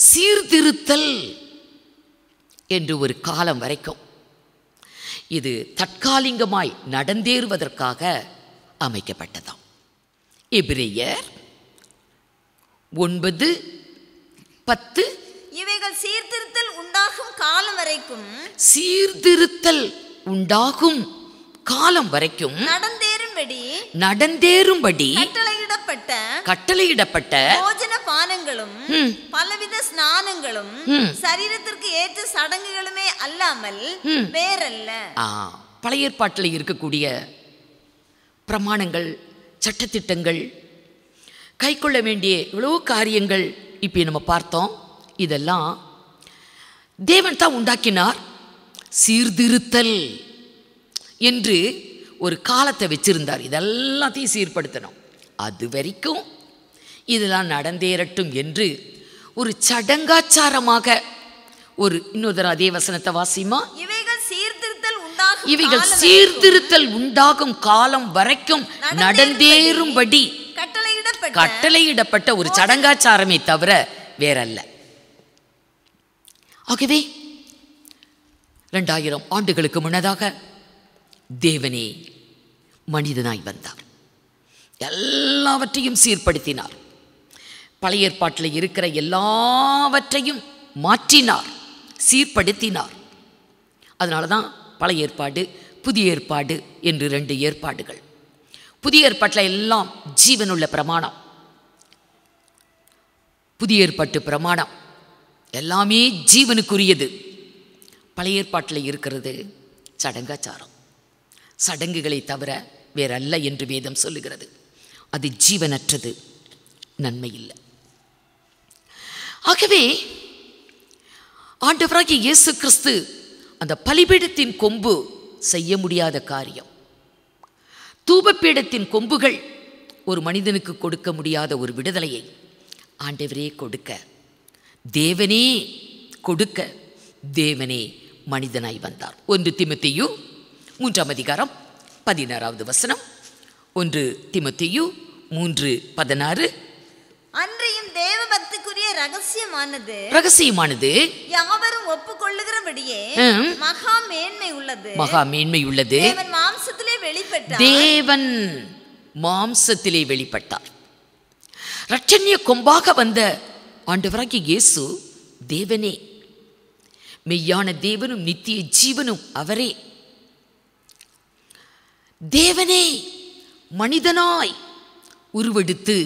சீர்திருத்தல் என்று ஒரு காலம் வரைக்கும் இது தற்காலிகமாய் நடந்தேறுவதற்காக அமைக்கப்பட்டதாம். எபிரேயர் 9:10 இவைகள் சீர்திருத்தல் உண்டாகும் காலம் வரைக்கும், சீர்திருத்தல் உண்டாகும் காலம் வரைக்கும் நடந்தேறும்படி கட்டளையிடப்பட்ட போஜன பானங்களும் பலவித ஸ்நானங்களும் சரீரத்திற்கு ஏற்ற சடங்குகளுமே அல்லாமல் வேறல்ல. பழைய ஏற்பாட்டில் இருக்கக்கூடிய பிரமாணங்கள், சட்டத்திட்டங்கள், கைக்கொள்ள வேண்டிய இவ்வளோ காரியங்கள் இப்போ நம்ம பார்த்தோம். இதெல்லாம் தேவன் தான் உண்டாக்கினார். சீர்திருத்தல் என்று ஒரு காலத்தை வச்சிருந்தார், இதெல்லாத்தையும் சீர்படுத்தணும். அது வரைக்கும் இதெல்லாம் நடந்தேறட்டும் என்று ஒரு சடங்காச்சாரமாக ஒரு இன்னொரு அதே வசனத்தை வாசிமா, இவைகள் சீர்திருத்தல் உண்டாகும் காலம் வரைக்கும் நடந்தேறும்படி கட்டளையிடப்பட்ட ஒரு சடங்காச்சாரமே தவிர வேறல்ல. ஆகவே 2000 ஆண்டுகளுக்கு முன்னதாக தேவனே மனிதனாய் வந்தார், எல்லாவற்றையும் சீர்படுத்தினார், பழைய ஏற்பாட்டில் இருக்கிற எல்லாவற்றையும் மாற்றினார், சீர்படுத்தினார். அதனால தான் பழைய ஏற்பாடு புதிய ஏற்பாடு என்று 2 ஏற்பாடுகள். புதிய ஏற்பாட்டில் எல்லாம் ஜீவனுள்ள பிரமாணம், புதிய ஏற்பாட்டு பிரமாணம் எல்லாமே ஜீவனுக்குரியது. பழைய ஏற்பாட்டில் இருக்கிறது சடங்காச்சாரம், சடங்குகளை தவிர வேறல்ல என்று வேதம் சொல்லுகிறது. அது ஜீவனற்றது, நன்மை இல்லை. ஆகவே ஆண்டவராகிய இயேசு கிறிஸ்து அந்த பலிபீடத்தின் கொம்பு செய்ய முடியாத காரியம், தூபப்பீடத்தின் கொம்புகள் ஒரு மனிதனுக்கு கொடுக்க முடியாத ஒரு விடுதலையை ஆண்டவரே கொடுக்க, தேவனே கொடுக்க, தேவனே மனிதனாய் வந்தார். 1 தீமோத்தேயு 3:16. 1 தீமோத்தேயு 3:16. அன்றையும் தேவ பக்திக்குரிய ரகசியமானது யாவரும் ஒப்புக்கொள்ளுகிறபடியே மகா மேன்மை உள்ளது. தேவன் மாம்சத்திலே வெளிப்பட்டார். இரட்சணிய கொம்பாக வந்த ஆண்டவராகிய இயேசு தேவனே, மெய்யான தேவனும் நித்திய ஜீவனும் அவரே. தேவனே மனிதனாய் உருவெடுத்து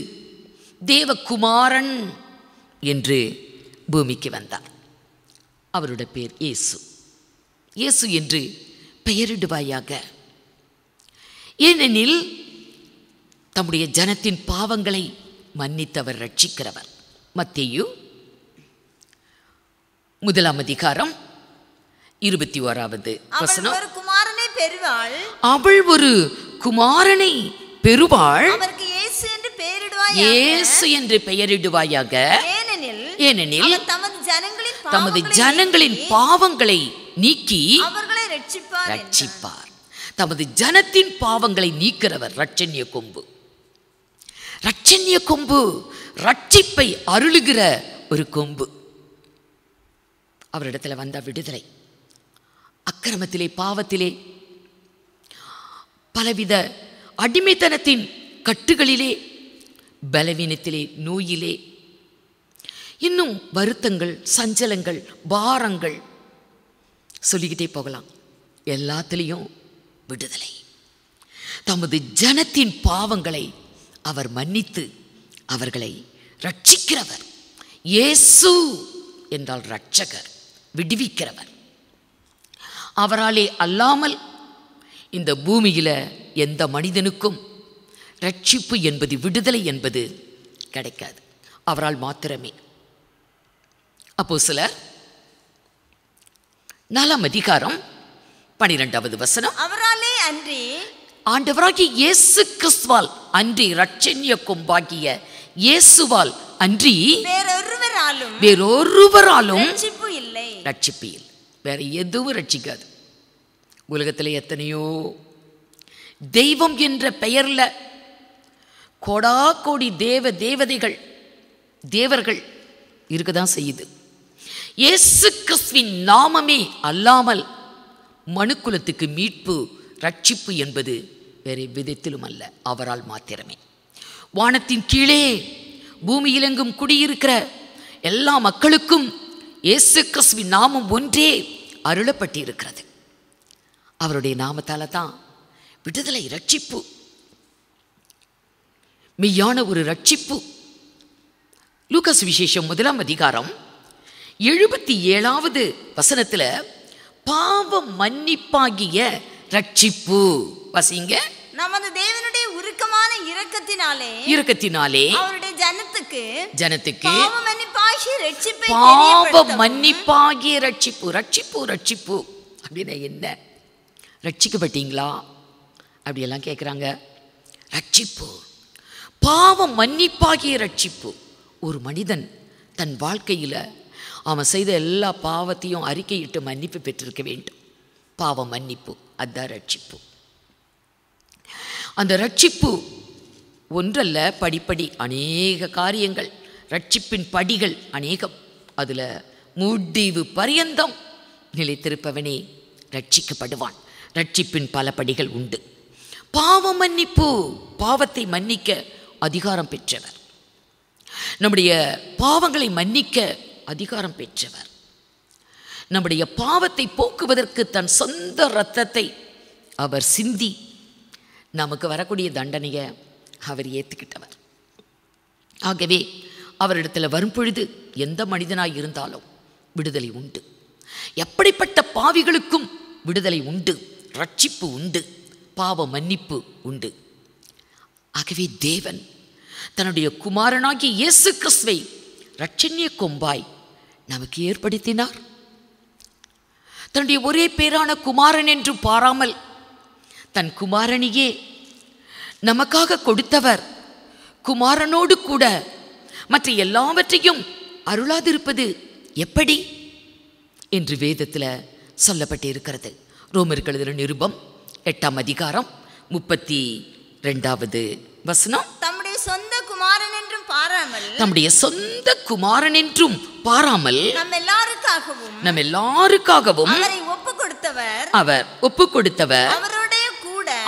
தேவகுமாரன் என்று பூமிக்கு வந்தார். அவருடைய பேர் இயேசு. இயேசு என்று பெயரிடுவாயாக, ஏனெனில் தம்முடைய ஜனத்தின் பாவங்களை மன்னித்தவர், ரட்சிக்கிறவர். மத்தேயு 1 21. அவள் ஒரு குமாரனை பெறுவாள், இயேசு என்று பெயரிடுவாயாக, ஏனெனில் தமது ஜனங்களின் பாவங்களை நீக்கி ரட்சிப்பார். தமது ஜனத்தின் பாவங்களை நீக்கிறவர் இரட்சணிய கொம்பு. இரட்சணிய கொம்பு ரட்சிப்பை அருளுகிற ஒரு கொம்பு. அவரிடத்தில் வந்த விடுதலை, அக்கிரமத்திலே பாவத்திலே பலவித அடிமைத்தனத்தின் கட்டுகளிலே, பலவீனத்திலே, நோயிலே, இன்னும் வருத்தங்கள், சஞ்சலங்கள், பாரங்கள், சொல்லிக்கிட்டே போகலாம், எல்லாத்திலையும் விடுதலை. தமது ஜனத்தின் பாவங்களை அவர் மன்னித்து அவர்களை ரட்சிக்கிறவர். இயேசு என்றால் ரட்சகர், விடுவிக்கிறவர். அவராலே அல்லாமல் இந்த பூமியில் எந்த மனிதனுக்கும் ரட்சிப்பு என்பது, விடுதலை என்பது கிடைக்காது. அவரால் மாத்திரமே. அப்போஸ்தலர் 4:12. அவராலே அன்றி, ஆண்டவராகிய இயேசு கிறிஸ்துவால் அன்றி, இரட்சணிய கொம்பாகிய இயேசுவால் அன்றி வேறொருவராலும் ரட்சிப்பு இல்லை. வேற எதுவும் ரட்சிக்காது. உலகத்தில் எத்தனையோ தெய்வம் என்ற பெயர்ல கோடா கோடி தேவர்கள் இருக்கதான் செய்யுது. இயேசு கிறிஸ்துவின் நாமமே அல்லாமல் மனுக்குலத்துக்கு மீட்பு, ரட்சிப்பு என்பது வேறு விதத்திலும் அல்ல, அவரால் மாத்திரமே. வானத்தின் கீழே பூமியிலெங்கும் குடியிருக்கிற எல்லா மக்களுக்கும் இயேசு கிறிஸ்துவின் நாமம் ஒன்றே அருளப்பட்டு இருக்கிறது. அவருடைய நாமத்தால தான் விடுதலை, ரட்சிப்பு, மெய்யான ஒரு ரட்சிப்பு. லூக்கா சுவிசேஷம் 1:77 பாவ மன்னிப்பாகிய ரட்சிப்பு. வசிங்க. நமது தேவனுடைய உருக்கமான இரக்கத்தினாலே அவருடைய ஜனத்துக்கு பாவ மன்னிப்பாகிய ரட்சிப்பு. அப்படின்னா என்ன? ரட்சிக்கப்பட்டீங்களா அப்படியெல்லாம் கேட்குறாங்க. ரட்சிப்பு, பாவ மன்னிப்பாகிய ரட்சிப்பு. ஒரு மனிதன் தன் வாழ்க்கையில் அவன் செய்த எல்லா பாவத்தையும் அறிக்கையிட்டு மன்னிப்பு பெற்றிருக்க வேண்டும். பாவ மன்னிப்பு, அதுதான் ரட்சிப்பு. அந்த ரட்சிப்பு ஒன்றல்ல, படிப்படி அநேக காரியங்கள், ரட்சிப்பின் படிகள் அநேகம். அதில் முடிவு பரியந்தம் நிலைத்திருப்பவனே ரட்சிக்கப்படுவான். ரட்சிப்பின் பல படிகள் உண்டு. பாவ மன்னிப்பு, பாவத்தை மன்னிக்க அதிகாரம் பெற்றவர், நம்முடைய பாவங்களை மன்னிக்க அதிகாரம் பெற்றவர், நம்முடைய பாவத்தை போக்குவதற்கு தன் சொந்த இரத்தத்தை அவர் சிந்தி நமக்கு வரக்கூடிய தண்டனையை அவர் ஏற்றுக்கிட்டவர். ஆகவே அவரிடத்தில் வரும் பொழுது எந்த மனிதனாய் இருந்தாலும் விடுதலை உண்டு. எப்படிப்பட்ட பாவிகளுக்கும் விடுதலை உண்டு, ரட்சிப்பு உண்டு, பாவ மன்னிப்பு உண்டு. ஆகவே தேவன் தன்னுடைய குமாரனாகிய இயேசு கிறிஸ்துவை இரட்சணிய கொம்பாய் நமக்கு ஏற்படுத்தினார். தன்னுடைய ஒரே பேரான குமாரன் என்று பாராமல் தன் குமாரனையே நமக்காக கொடுத்தவர். குமாரனோடு கூட மற்ற எல்லாவற்றையும் அருளாதிருப்பது எப்படி என்று வேதத்தில் சொல்லப்பட்டிருக்கிறது. ரோமருக்கு எழுதின நிருபம் 8ஆம் அதிகாரம் 32வது வசனம். தம்முடைய சொந்த குமாரன் என்றும் பாராமல், தம்முடைய சொந்த குமாரன் என்றும் பாராமல் நம் எல்லாருக்காகவும் அவரை ஒப்பு கொடுத்தவர்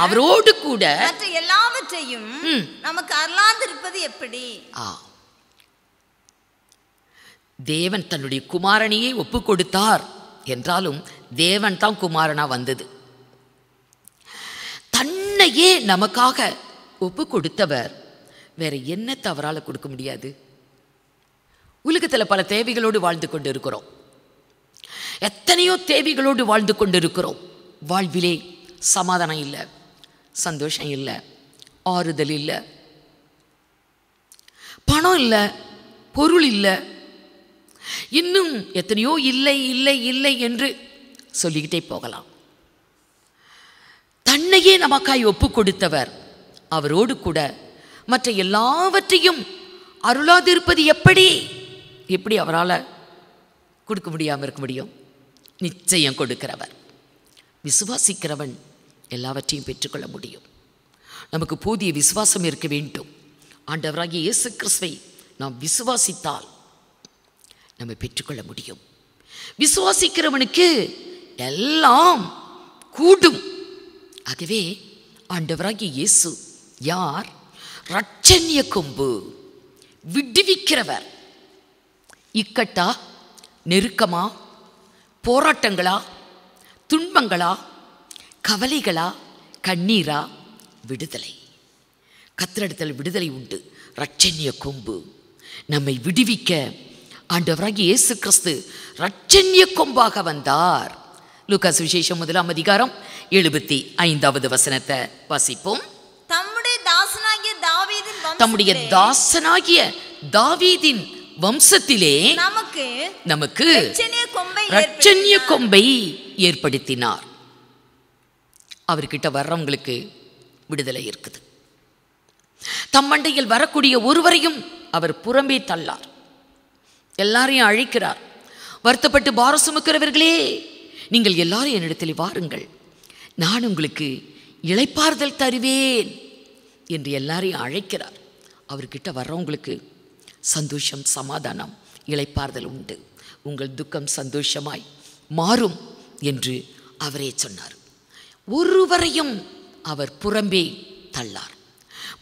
அவரோடு கூட மற்ற எல்லாவற்றையும் நமக்கு அருளாதிருப்பது எப்படி? தேவன் தன்னுடைய குமாரனையே ஒப்பு கொடுத்தார் என்றாலும் தேவன் தான் குமாரனா வந்தது. தன்னையே நமக்காக ஒப்பு கொடுத்தவர் வேற என்ன தவறால கொடுக்க முடியாது? உலகத்தில் பல தேவைகளோடு வாழ்ந்து கொண்டு இருக்கிறோம். எத்தனையோ தேவைகளோடு வாழ்ந்து கொண்டு இருக்கிறோம். வாழ்விலே சமாதானம் இல்லை, சந்தோஷம் இல்லை, ஆறுதல் இல்லை, பணம் இல்லை, பொருள் இல்லை, இன்னும் எத்தனையோ இல்லை இல்லை இல்லை என்று சொல்லிக்கிட்டே போகலாம். தன்னையே நமக்காய் ஒப்பு கொடுத்தவர் அவரோடு கூட மற்ற எல்லாவற்றையும் அருளாதிருப்பது எப்படி? எப்படி அவரால் கொடுக்க முடியாமல் இருக்க முடியும்? நிச்சயம் கொடுக்கிறவர். விசுவாசிக்கிறவன் எல்லாவற்றையும் பெற்றுக்கொள்ள முடியும். நமக்கு போதிய விசுவாசம் இருக்க வேண்டும். ஆண்டவராகிய இயேசு கிறிஸ்துவை நாம் விசுவாசித்தால் நம்ம பெற்றுக்கொள்ள முடியும். விசுவாசிக்கிறவனுக்கு எல்லாம் கூடும். ஆகவே ஆண்டவராகிய இயேசு யார்? இரட்சணிய கொம்பு, விடுவிக்கிறவர். இக்கட்டா, நெருக்கமா, போராட்டங்களா, துன்பங்களா, கவலைகளா, கண்ணீரா, விடுதலை. கர்த்தரிடத்தில் விடுதலை உண்டு. இரட்சணிய கொம்பு நம்மை விடுவிக்க ஆண்டவராகிய இயேசு கிறிஸ்து இரட்சணிய கொம்பாக வந்தார். லூக்கா சுவிசேஷம் 1ஆம் அதிகாரம் 75வது வசனத்தை வாசிப்போம். தம்முடைய தாசனாகிய தாவீதின் வம்சத்திலே நமக்கு இரட்சணிய கொம்பை ஏற்படுத்தினார். அவர்கிட்ட வர்றவங்களுக்கு விடுதலை இருக்குது. தம் மண்டையில் வரக்கூடிய ஒருவரையும் அவர் புறம்பே தள்ளார். எல்லாரையும் அழைக்கிறார். வருத்தப்பட்டு பாரம் சுமக்கிறவர்களே, நீங்கள் எல்லாரும் என்னிடத்தில் வாருங்கள், நான் உங்களுக்கு இளைப்பாறுதல் தருவேன் என்று எல்லாரையும் அழைக்கிறார். அவர்கிட்ட வர்றவங்களுக்கு சந்தோஷம், சமாதானம், இளைப்பாறுதல் உண்டு. உங்கள் துக்கம் சந்தோஷமாய் மாறும் என்று அவரே சொன்னார். ஒருவரையும் அவர் புறம்பே தள்ளார்.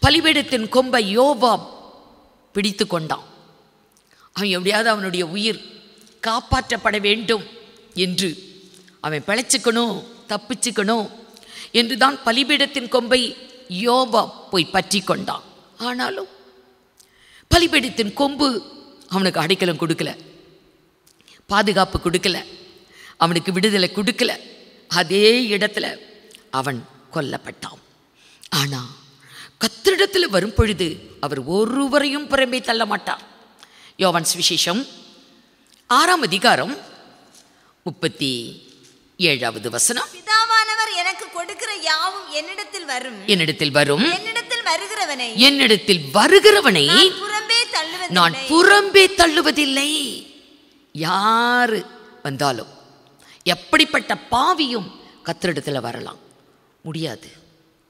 பலிபீடத்தின் கொம்பை யோவாப் பிடித்து கொண்டான். அவன் எப்படியாவது அவனுடைய உயிர் காப்பாற்றப்பட வேண்டும் என்று, அவன் பிழைச்சிக்கணும், தப்பிச்சுக்கணும் என்று தான் பலிபீடத்தின் கொம்பை யோவாப் போய் பற்றி கொண்டான். ஆனாலும் பலிபீடத்தின் கொம்பு அவனுக்கு அடைக்கலம் கொடுக்கல, பாதுகாப்பு கொடுக்கல, அவனுக்கு விடுதலை கொடுக்கல. அதே இடத்துல அவன் கொல்லப்பட்டான். ஆனால் கர்த்தரிடத்தில் வரும் பொழுது அவர் ஒருவரையும் புறம்பே தள்ள மாட்டார். யோவான் சுவிசேஷம் 6ஆம் அதிகாரம் 37வது வசனம். பிதாவானவர் எனக்கு கொடுக்கிற யாவும் என்னிடத்தில் வரும், என்னிடத்தில் வருகிறவனை நான் புறம்பே தள்ளுவதில்லை. யாரு வந்தாலும், எப்படிப்பட்ட பாவியும் கர்த்தரிடத்தில் வரலாம். முடியாது,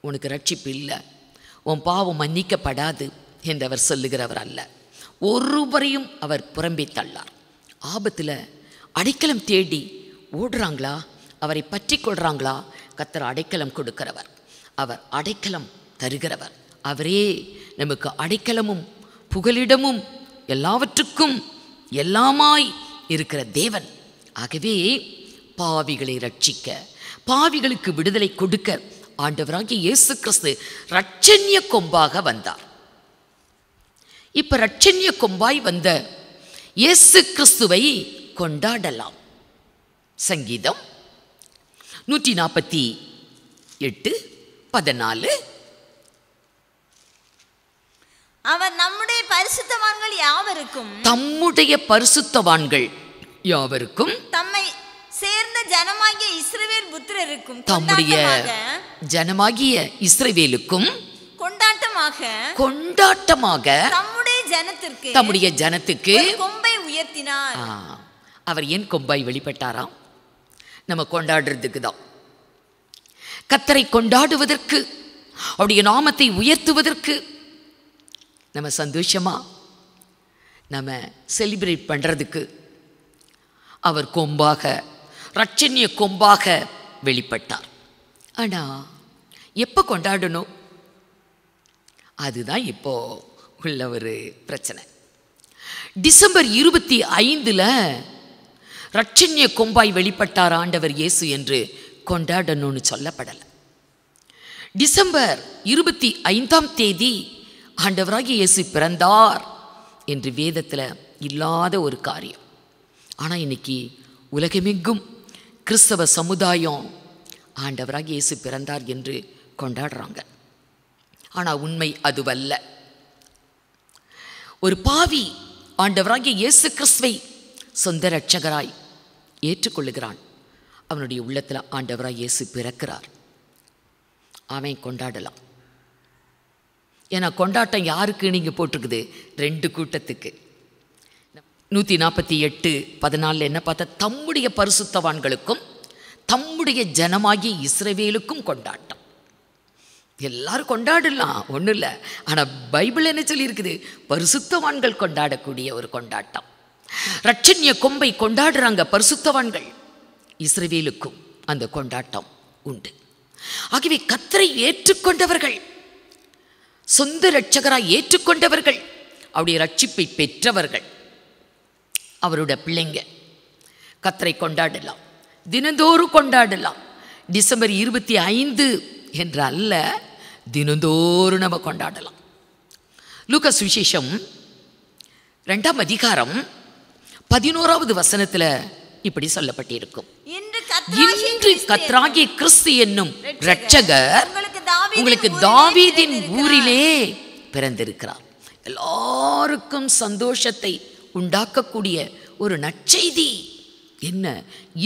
உனக்கு ரட்சிப்பு இல்லை, உன் பாவம் மன்னிக்கப்படாது என்று அவர் சொல்லுகிறவர் அல்ல. ஒருவரையும் அவர் புறம்பே தள்ளார். ஆபத்தில் அடைக்கலம் தேடி ஓடுறாங்களா, அவரை பற்றி கொள்றாங்களா, கர்த்தர் அடைக்கலம் கொடுக்கிறவர், அவர் அடைக்கலம் தருகிறவர். அவரே நமக்கு அடைக்கலமும் புகலிடமும் எல்லாவற்றுக்கும் எல்லாமாய் இருக்கிற தேவன். ஆகவே பாவிகளை ரட்சிக்க, பாவிகளுக்கு விடுதலை கொடுக்க ஆண்டவராகிய இயேசு கிறிஸ்து இரட்சண்ய கொம்பாக வந்தார். இப்ப இரட்சண்ய கொம்பாய் வந்த இயேசு கிறிஸ்துவை கொண்டாடலாம். சங்கீதம் 148:14. அவர் நம்முடைய பரிசுத்தவான்கள் யாவருக்கும், தம்முடைய பரிசுத்தவான்கள் யாவருக்கும், தம்மை சேர்ந்த ஜனமாகிய இஸ்ரவேல் புத்திரருக்கும், தம்முடைய ஜனமாகிய இஸ்ரவேலுக்கும் கொண்டாட்டமாக தம்முடைய ஜனத்துக்கு கொம்பை உயர்த்தினார். அவர் ஏன் கொம்பாய் வெளிப்பட்டாராம்? நம்ம கொண்டாடுறதுக்கு தான். கர்த்தரை கொண்டாடுவதற்கு, அவருடைய நாமத்தை உயர்த்துவதற்கு, நம்ம சந்தோஷமா நம்ம செலிப்ரேட் பண்ணுறதுக்கு அவர் கொம்பாக, இரட்சண்ய கொம்பாக வெளிப்பட்டார். ஆனால் எப்போ கொண்டாடணும்? அதுதான் இப்போ உள்ள ஒரு பிரச்சனை. டிசம்பர் 25 இரட்சண்ய கொம்பாய் வெளிப்பட்டார் ஆண்டவர் இயேசு என்று கொண்டாடணும்னு சொல்லப்படலை. டிசம்பர் 25 ஆண்டவராகிய இயேசு பிறந்தார் என்று வேதத்தில் இல்லாத ஒரு காரியம். ஆனால் இன்னைக்கு உலகமெங்கும் கிறிஸ்தவ சமுதாயம் ஆண்டவராகிய இயேசு பிறந்தார் என்று கொண்டாடுறாங்க. ஆனால் உண்மை அதுவல்ல. ஒரு பாவி ஆண்டவராகிய இயேசு கிறிஸ்துவை சொந்த இரட்சகராய் ஏற்றுக்கொள்ளுகிறான். அவனுடைய உள்ளத்தில் ஆண்டவராய் இயேசு பிறக்கிறார். அவன் கொண்டாடலாம். ஏன்னா கொண்டாட்டம் யாருக்கு நீங்கள் போட்டிருக்குது? 2 கூட்டத்துக்கு. 148:14 என்ன பார்த்தா, தம்முடைய பரிசுத்தவான்களுக்கும் தம்முடைய ஜனமாகிய இஸ்ரவேலுக்கும் கொண்டாட்டம். எல்லாரும் கொண்டாடலாம், ஒன்றும் இல்லை. ஆனால் பைபிள் என்ன சொல்லியிருக்குது? பரிசுத்தவான்கள் கொண்டாடக்கூடிய ஒரு கொண்டாட்டம். இரட்சண்ய கொம்பை கொண்டாடுறாங்க பரிசுத்தவான்கள். இஸ்ரவேலுக்கும் அந்த கொண்டாட்டம் உண்டு. ஆகவே கர்த்தரை ஏற்றுக்கொண்டவர்கள், சொந்த இரட்சகராய் ஏற்றுக்கொண்டவர்கள், அவருடைய ரட்சிப்பை பெற்றவர்கள், அவருடைய பிள்ளைங்க கர்த்தரை கொண்டாடலாம், தினந்தோறும் கொண்டாடலாம். டிசம்பர் 25 என்று அல்ல, தினந்தோறும் நம்ம கொண்டாடலாம். லூக்கா சுவிசேஷம் 2ஆம் அதிகாரம் 11வது வசனத்தில் இப்படி சொல்லப்பட்டிருக்கும். இன்று கர்த்தராகிய கிறிஸ்து என்னும் இரட்சகர் உங்களுக்கு தாவீதின் ஊரிலே பிறந்திருக்கிறார். எல்லாருக்கும் சந்தோஷத்தை உண்டாக்கக்கூடிய ஒரு நற்செய்தி என்ன?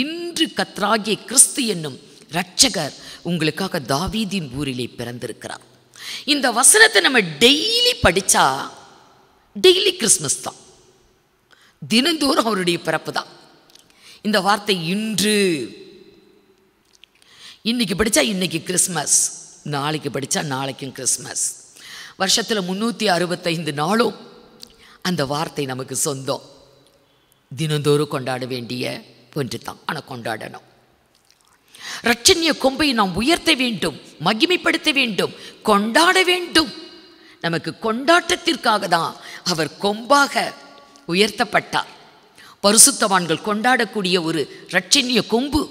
இன்று கர்த்தராகிய கிறிஸ்து என்னும் இரட்சகர் உங்களுக்காக தாவீதின் ஊரிலே பிறந்திருக்கிறார். இந்த வசனத்தை நம்ம டெய்லி படித்தா டெய்லி கிறிஸ்மஸ் தான், தினந்தோறும் அவருடைய பிறப்பு தான். இந்த வார்த்தை இன்று, இன்னைக்கு படித்தா இன்னைக்கு கிறிஸ்மஸ், நாளைக்கு படித்தா நாளைக்கும் கிறிஸ்மஸ். வருஷத்தில் 365 நாளும் அந்த வார்த்தை நமக்கு சொந்தம். தினந்தோறும் கொண்டாட வேண்டிய ஒன்று தான். ஆனால் கொண்டாடணும். இரட்சண்ய கொம்பை நாம் உயர்த்த வேண்டும், மகிமைப்படுத்த வேண்டும், கொண்டாட வேண்டும். நமக்கு கொண்டாட்டத்திற்காக தான் அவர் கொம்பாக உயர்த்தப்பட்டார். பரிசுத்தவான்கள் கொண்டாடக்கூடிய ஒரு இரட்சண்ய கொம்பு,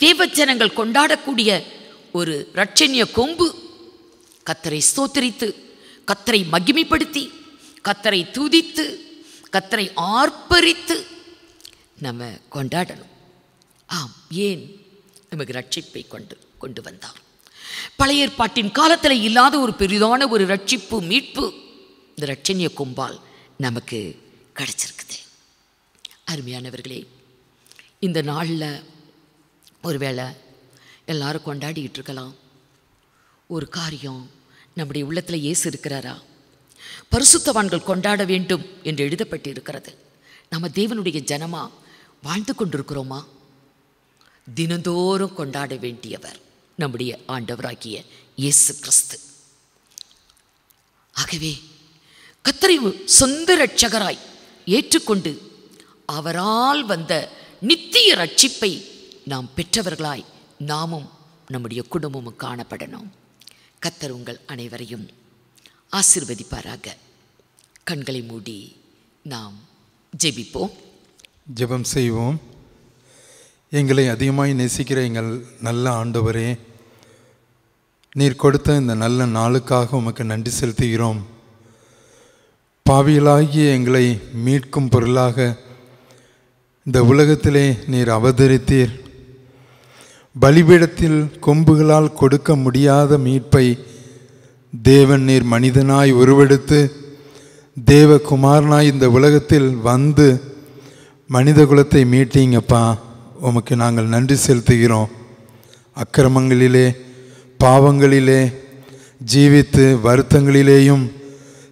தேவஜனங்கள் கொண்டாடக்கூடிய ஒரு இரட்சண்ய கொம்பு. கர்த்தரை ஸ்தோத்திரித்து, கர்த்தரை மகிமைப்படுத்தி, கர்த்தரை துதித்து, கர்த்தரை ஆர்ப்பரித்து நம்ம கொண்டாடணும். ஆம், ஏன்? நமக்கு ரட்சிப்பை கொண்டு வந்தார். பழைய ஏற்பாட்டின் காலத்தில் இல்லாத ஒரு பெரிதான ஒரு ரட்சிப்பு, மீட்பு இந்த இரட்சண்ய கொம்பால் நமக்கு கிடைச்சிருக்குது. அருமையானவர்களே, இந்த நாளில் ஒருவேளை எல்லாரும் கொண்டாடிக்கிட்டு இருக்கலாம். ஒரு காரியம், நம்முடைய உள்ளத்தில் இயேசு இருக்கிறாரா? பரிசுத்தவான்கள் கொண்டாட வேண்டும் என்று எழுதப்பட்டு இருக்கிறது. நம்ம தேவனுடைய ஜனமா வாழ்ந்து கொண்டிருக்கிறோமா? தினந்தோறும் கொண்டாட வேண்டியவர் நம்முடைய ஆண்டவராகிய இயேசு கிறிஸ்து. ஆகவே கர்த்தரை சொந்த இரட்சகராய் ஏற்றுக்கொண்டு அவரால் வந்த நித்திய ரட்சிப்பை நாம் பெற்றவர்களாய் நாமும் நம்முடைய குடும்பமும் காணப்படணும். கர்த்தர் உங்கள் அனைவரையும் ஆசீர்வதிப்பாராக. கண்களை மூடி நாம் ஜெபிப்போம். ஜெபம் செய்வோம். எங்களை அதிகமாய் நேசிக்கிற எங்கள் நல்ல ஆண்டவரே, நீர் கொடுத்த இந்த நல்ல நாளுக்காக உமக்கு நன்றி செலுத்துகிறோம். பாவிகளாகிய எங்களை மீட்கும் பொருளாக இந்த உலகத்திலே நீர் அவதரித்தீர். பலிபீடத்தில் கொம்புகளால் கொடுக்க முடியாத மீட்பை தேவன் நீர் மனிதனாய் உருவெடுத்து தேவகுமாரனாய் இந்த உலகத்தில் வந்து மனித குலத்தை மீட்டீங்கப்பா. உமக்கு நாங்கள் நன்றி செலுத்துகிறோம். அக்கிரமங்களிலே பாவங்களிலே ஜீவித்து வருத்தங்களிலேயும்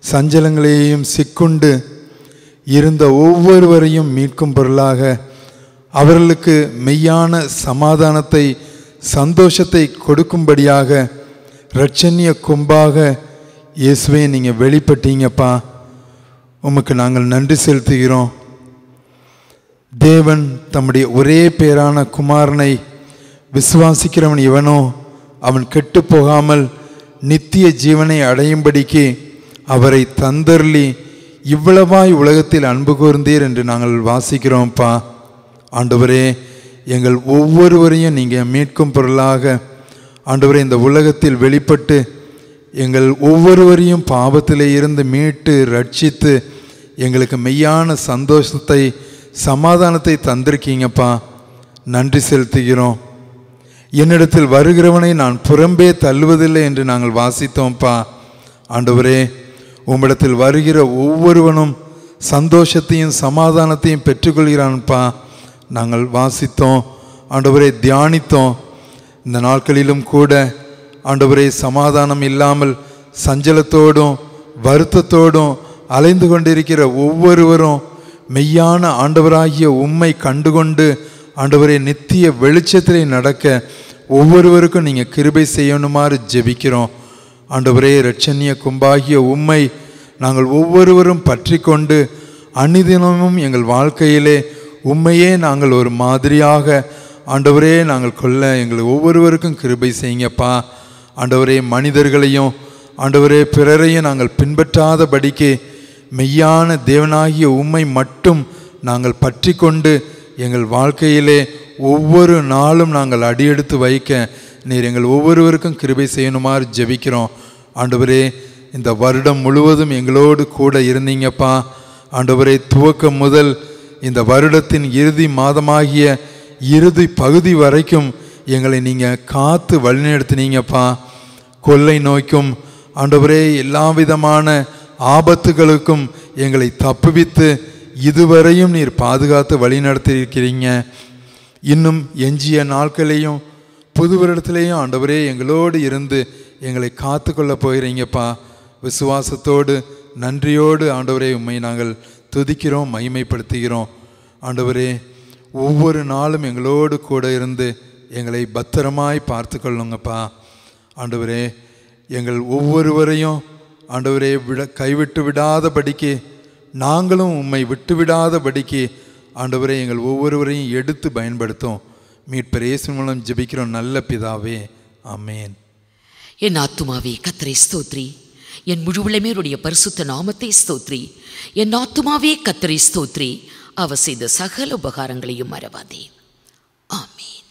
சஞ்சலங்களிலேயும் சிக்குண்டு இருந்த ஒவ்வொருவரையும் மீட்கும் பொருளாக அவர்களுக்கு மெய்யான சமாதானத்தை சந்தோஷத்தை கொடுக்கும்படியாக இரட்சணிய கொம்பாக இயேசுவே நீங்கள் வெளிப்பட்டீங்கப்பா. உமக்கு நாங்கள் நன்றி செலுத்துகிறோம். தேவன் தம்முடைய ஒரே பேரான குமாரனை விசுவாசிக்கிறவன் எவனோ அவன் கெட்டு போகாமல் நித்திய ஜீவனை அடையும்படிக்கு அவரை தந்தருளி இவ்வளவாய் உலகத்தில் அன்பு கூர்ந்தீர் என்று நாங்கள் வாசிக்கிறோம்ப்பா. ஆண்டவரே, எங்கள் ஒவ்வொருவரையும் நீங்கள் மீட்கும் பொருளாக ஆண்டவரே இந்த உலகத்தில் வெளிப்பட்டு எங்கள் ஒவ்வொருவரையும் பாவத்திலே இருந்து மீட்டு ரட்சித்து எங்களுக்கு மெய்யான சந்தோஷத்தை சமாதானத்தை தந்திருக்கீங்கப்பா. நன்றி செலுத்துகிறோம். என்னிடத்தில் வருகிறவனை நான் புறம்பே தள்ளுவதில்லை என்று நாங்கள் வாசித்தோம்ப்பா. ஆண்டவரே, உம்மிடத்தில் வருகிற ஒவ்வொருவனும் சந்தோஷத்தையும் சமாதானத்தையும் பெற்றுக்கொள்கிறான்ப்பா. நாங்கள் வாசித்தோம் ஆண்டவரே, தியானித்தோம். இந்த நாட்களிலும் கூட ஆண்டவரே, சமாதானம் இல்லாமல் சஞ்சலத்தோடும் வருத்தத்தோடும் அலைந்து கொண்டிருக்கிற ஒவ்வொருவரும் மெய்யான ஆண்டவராகிய உம்மை கண்டுகொண்டு ஆண்டவரே நித்திய வெளிச்சத்திலே நடக்க ஒவ்வொருவருக்கும் நீங்கள் கிருபை செய்யணுமாறு ஜெபிக்கிறோம். ஆண்டவரே, இரட்சணிய கொம்பாகிய உம்மை நாங்கள் ஒவ்வொருவரும் பற்றி கொண்டு அன்னிதினமும் எங்கள் வாழ்க்கையிலே உம்மையே நாங்கள் ஒரு மாதிரியாக ஆண்டவரே நாங்கள் கொள்ள எங்கள் ஒவ்வொருவருக்கும் கிருபை செய்யுங்கப்பா. ஆண்டவரே, மனிதர்களையும் ஆண்டவரே பிறரையும் நாங்கள் பின்பற்றாதபடிக்கு மெய்யான தேவனாகிய உம்மை மட்டும் நாங்கள் பற்றி கொண்டு எங்கள் வாழ்க்கையிலே ஒவ்வொரு நாளும் நாங்கள் அடியெடுத்து வைக்க நீர் எங்கள் ஒவ்வொருவருக்கும் கிருபை செய்யணுமாறு ஜெபிக்கிறோம். ஆண்டவரே, இந்த வருடம் முழுவதும் எங்களோடு கூட இருந்தீங்கப்பா. ஆண்டவரே, துவக்கம் முதல் இந்த வருடத்தின் இறுதி மாதமாகிய இறுதி பகுதி வரைக்கும் எங்களை நீங்கள் காத்து வழிநடத்தினீங்கப்பா. கொள்ளை நோய்க்கும் ஆண்டவரே எல்லா விதமான ஆபத்துகளுக்கும் எங்களை தப்புவித்து இதுவரையும் நீர் பாதுகாத்து வழி நடத்தியிருக்கிறீங்க. இன்னும் எஞ்சிய நாட்களையும் புது வருடத்திலேயும் ஆண்டவரே எங்களோடு இருந்து எங்களை காத்து கொள்ள போகிறீங்கப்பா. விசுவாசத்தோடு நன்றியோடு ஆண்டவரே உம்மை நாங்கள் துதிக்கிறோம், மகிமைப்படுத்துகிறோம். ஆண்டவரே, ஒவ்வொரு நாளும் எங்களோடு கூட இருந்து எங்களை பத்திரமாய் பார்த்து கொள்ளுங்கப்பா. ஆண்டவரே, எங்கள் ஒவ்வொருவரையும் ஆண்டவரே கைவிட்டு விடாதபடிக்கு நாங்களும் உம்மை விட்டு விடாதபடிக்கு ஆண்டவரே எங்கள் ஒவ்வொருவரையும் எடுத்து பயன்படுத்தும். மீட்பர் இயேசு மூலம் ஜெபிக்கிறோம் நல்ல பிதாவே, ஆமேன். என் ஆத்துமாவே கர்த்தரை ஸ்தோத்ரி, என் முழுவலமேருடைய பரிசுத்த நாமத்தை ஸ்தோத்ரி. என் ஆத்துமாவே கர்த்தரை ஸ்தோத்ரி, அவர் செய்த சகல உபகாரங்களையும் மறவாதே. ஆமேன்.